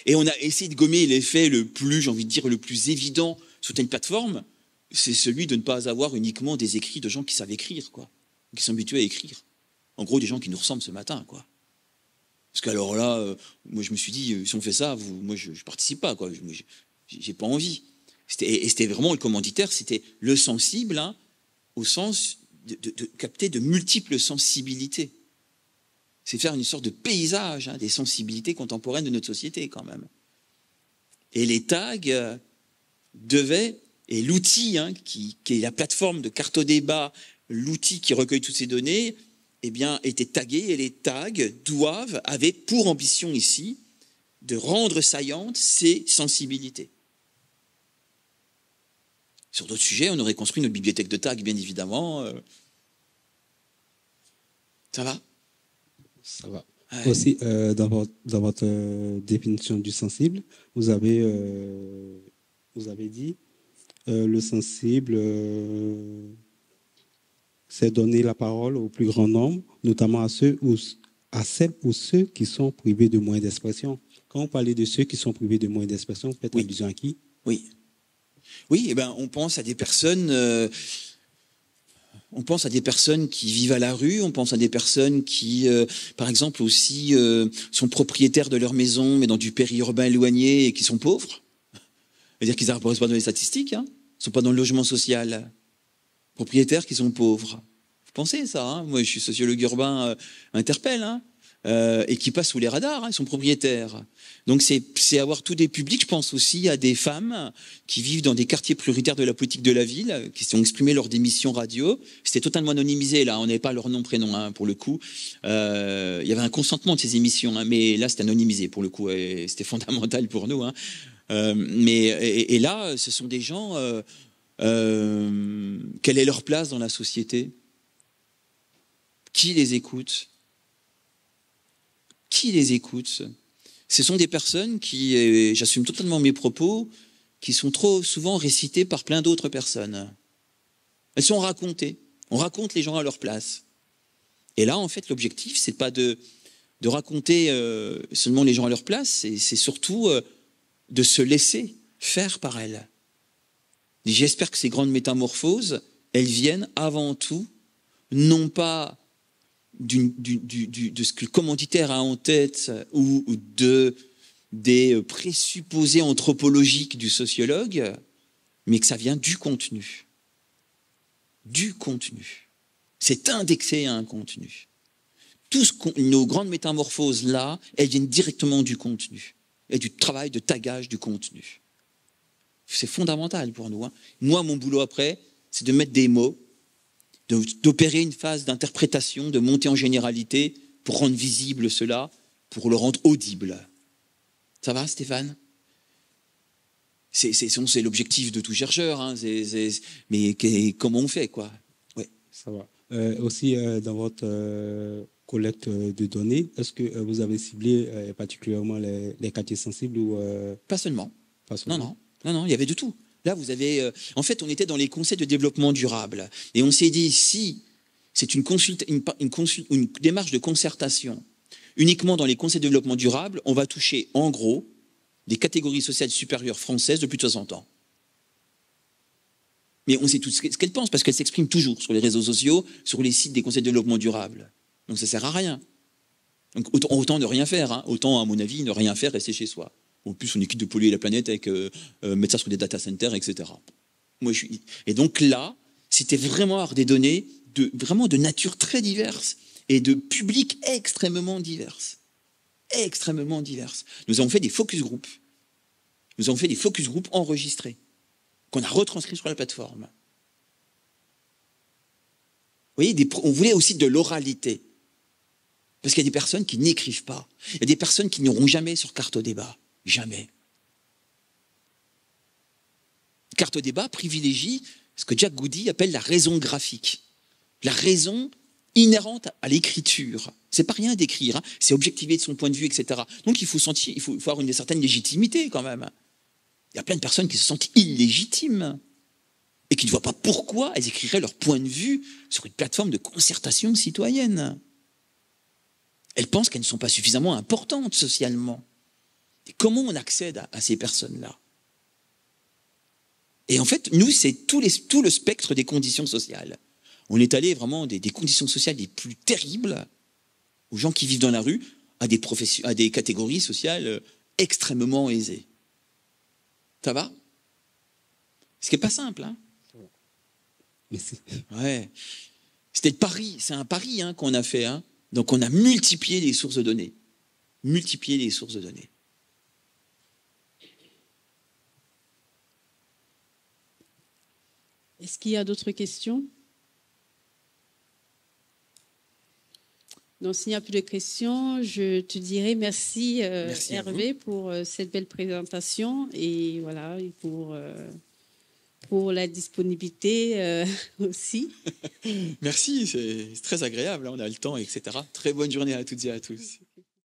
Et on a essayé de gommer l'effet le plus, j'ai envie de dire, le plus évident sur une plateforme, c'est celui de ne pas avoir uniquement des écrits de gens qui savent écrire, quoi, qui sont habitués à écrire. En gros, des gens qui nous ressemblent ce matin, quoi. Parce qu'alors là, moi je me suis dit, si on fait ça, moi je participe pas, quoi. J'ai pas envie. C'était vraiment le commanditaire, c'était le sensible, hein, au sens de capter de multiples sensibilités. C'est faire une sorte de paysage, hein, des sensibilités contemporaines de notre société, quand même. Et les tags devaient, et l'outil, hein, qui est la plateforme de Cartodébat, l'outil qui recueille toutes ces données, eh bien, étaient tagués, et les tags avaient pour ambition ici de rendre saillantes ces sensibilités. Sur d'autres sujets, on aurait construit notre bibliothèque de tags, bien évidemment. Ça va ? Ça va. Ouais. Aussi, dans votre définition du sensible, vous avez dit le sensible, c'est donner la parole au plus grand nombre, notamment à celles ou ceux qui sont privés de moyens d'expression. Quand vous parlez de ceux qui sont privés de moyens d'expression, vous faites allusion à qui ? Oui, eh ben, on pense à des personnes... on pense à des personnes qui vivent à la rue, on pense à des personnes qui, par exemple, aussi sont propriétaires de leur maison, mais dans du périurbain éloigné et qui sont pauvres. C'est-à-dire qu'ils n'apparaissent pas dans les statistiques, hein, ils ne sont pas dans le logement social. Propriétaires qui sont pauvres. Vous pensez ça, hein ? Moi, je suis sociologue urbain interpelle, hein, et qui passent sous les radars, hein, ils sont propriétaires. Donc c'est avoir tous des publics. Je pense aussi à des femmes qui vivent dans des quartiers prioritaires de la politique de la ville, qui sont exprimées lors d'émissions radio. C'était totalement anonymisé, là, on n'avait pas leur nom, prénom, hein, pour le coup. Il y avait un consentement de ces émissions, hein, mais là, c'était anonymisé, pour le coup, et c'était fondamental pour nous. Hein. Et là, ce sont des gens... quelle est leur place dans la société? Qui les écoute? Qui les écoute? Ce sont des personnes qui, et j'assume totalement mes propos, qui sont trop souvent récitées par plein d'autres personnes. Elles sont racontées. On raconte les gens à leur place. Et là, en fait, l'objectif, c'est pas de raconter seulement les gens à leur place, c'est surtout de se laisser faire par elles. J'espère que ces grandes métamorphoses, elles viennent avant tout, non pas de ce que le commanditaire a en tête ou des présupposés anthropologiques du sociologue, mais que ça vient du contenu. Du contenu. C'est indexé à un contenu. Nos grandes métamorphoses-là, elles viennent directement du contenu et du travail de tagage du contenu. C'est fondamental pour nous. Hein. Moi, mon boulot après, c'est de mettre des mots, d'opérer une phase d'interprétation, de monter en généralité pour rendre visible cela, pour le rendre audible. Ça va, Stéphane? C'est l'objectif de tout chercheur, hein. Mais comment on fait, quoi? Ouais. Ça va. Aussi, dans votre collecte de données, est-ce que vous avez ciblé particulièrement les quartiers sensibles ou Pas seulement. Pas seulement. Non, il y avait de tout. Là, vous avez... en fait, on était dans les concepts de développement durable. Et on s'est dit, si c'est une démarche de concertation uniquement dans les concepts de développement durable, on va toucher, en gros, des catégories sociales supérieures françaises de plus de 60 ans. Mais on sait tout ce qu'elles pensent, parce qu'elles s'expriment toujours sur les réseaux sociaux, sur les sites des concepts de développement durable. Donc ça ne sert à rien. Donc autant ne rien faire. Hein. Autant, à mon avis, ne rien faire, rester chez soi. En plus, on est quitte de polluer la planète avec mettre ça sur des data centers, etc. Et donc là, c'était vraiment avoir des données vraiment de nature très diverse et de publics extrêmement diverses. Extrêmement diverses. Nous avons fait des focus groups. Nous avons fait des focus groups enregistrés, qu'on a retranscrits sur la plateforme. Vous voyez, on voulait aussi de l'oralité. Parce qu'il y a des personnes qui n'écrivent pas. Il y a des personnes qui n'iront jamais sur Carte au débat. Jamais. Carte au débat privilégie ce que Jack Goody appelle la raison graphique. La raison inhérente à l'écriture. C'est pas rien d'écrire, hein. C'est objectiver de son point de vue, etc. Donc il faut avoir une certaine légitimité quand même. Il y a plein de personnes qui se sentent illégitimes et qui ne voient pas pourquoi elles écriraient leur point de vue sur une plateforme de concertation citoyenne. Elles pensent qu'elles ne sont pas suffisamment importantes socialement. Et comment on accède à ces personnes-là? Et en fait, nous, c'est tout le spectre des conditions sociales. On est allé vraiment des conditions sociales les plus terribles aux gens qui vivent dans la rue, à des catégories sociales extrêmement aisées. Ça va? Ce qui n'est pas simple, hein? Ouais. C'était le pari, c'est un pari hein, qu'on a fait. Hein. Donc on a multiplié les sources de données. Multiplié les sources de données. Est-ce qu'il y a d'autres questions? Donc, s'il n'y a plus de questions, je te dirais merci, Hervé, pour cette belle présentation et voilà, et pour la disponibilité aussi. Merci, c'est très agréable, on a le temps, etc. Très bonne journée à toutes et à tous.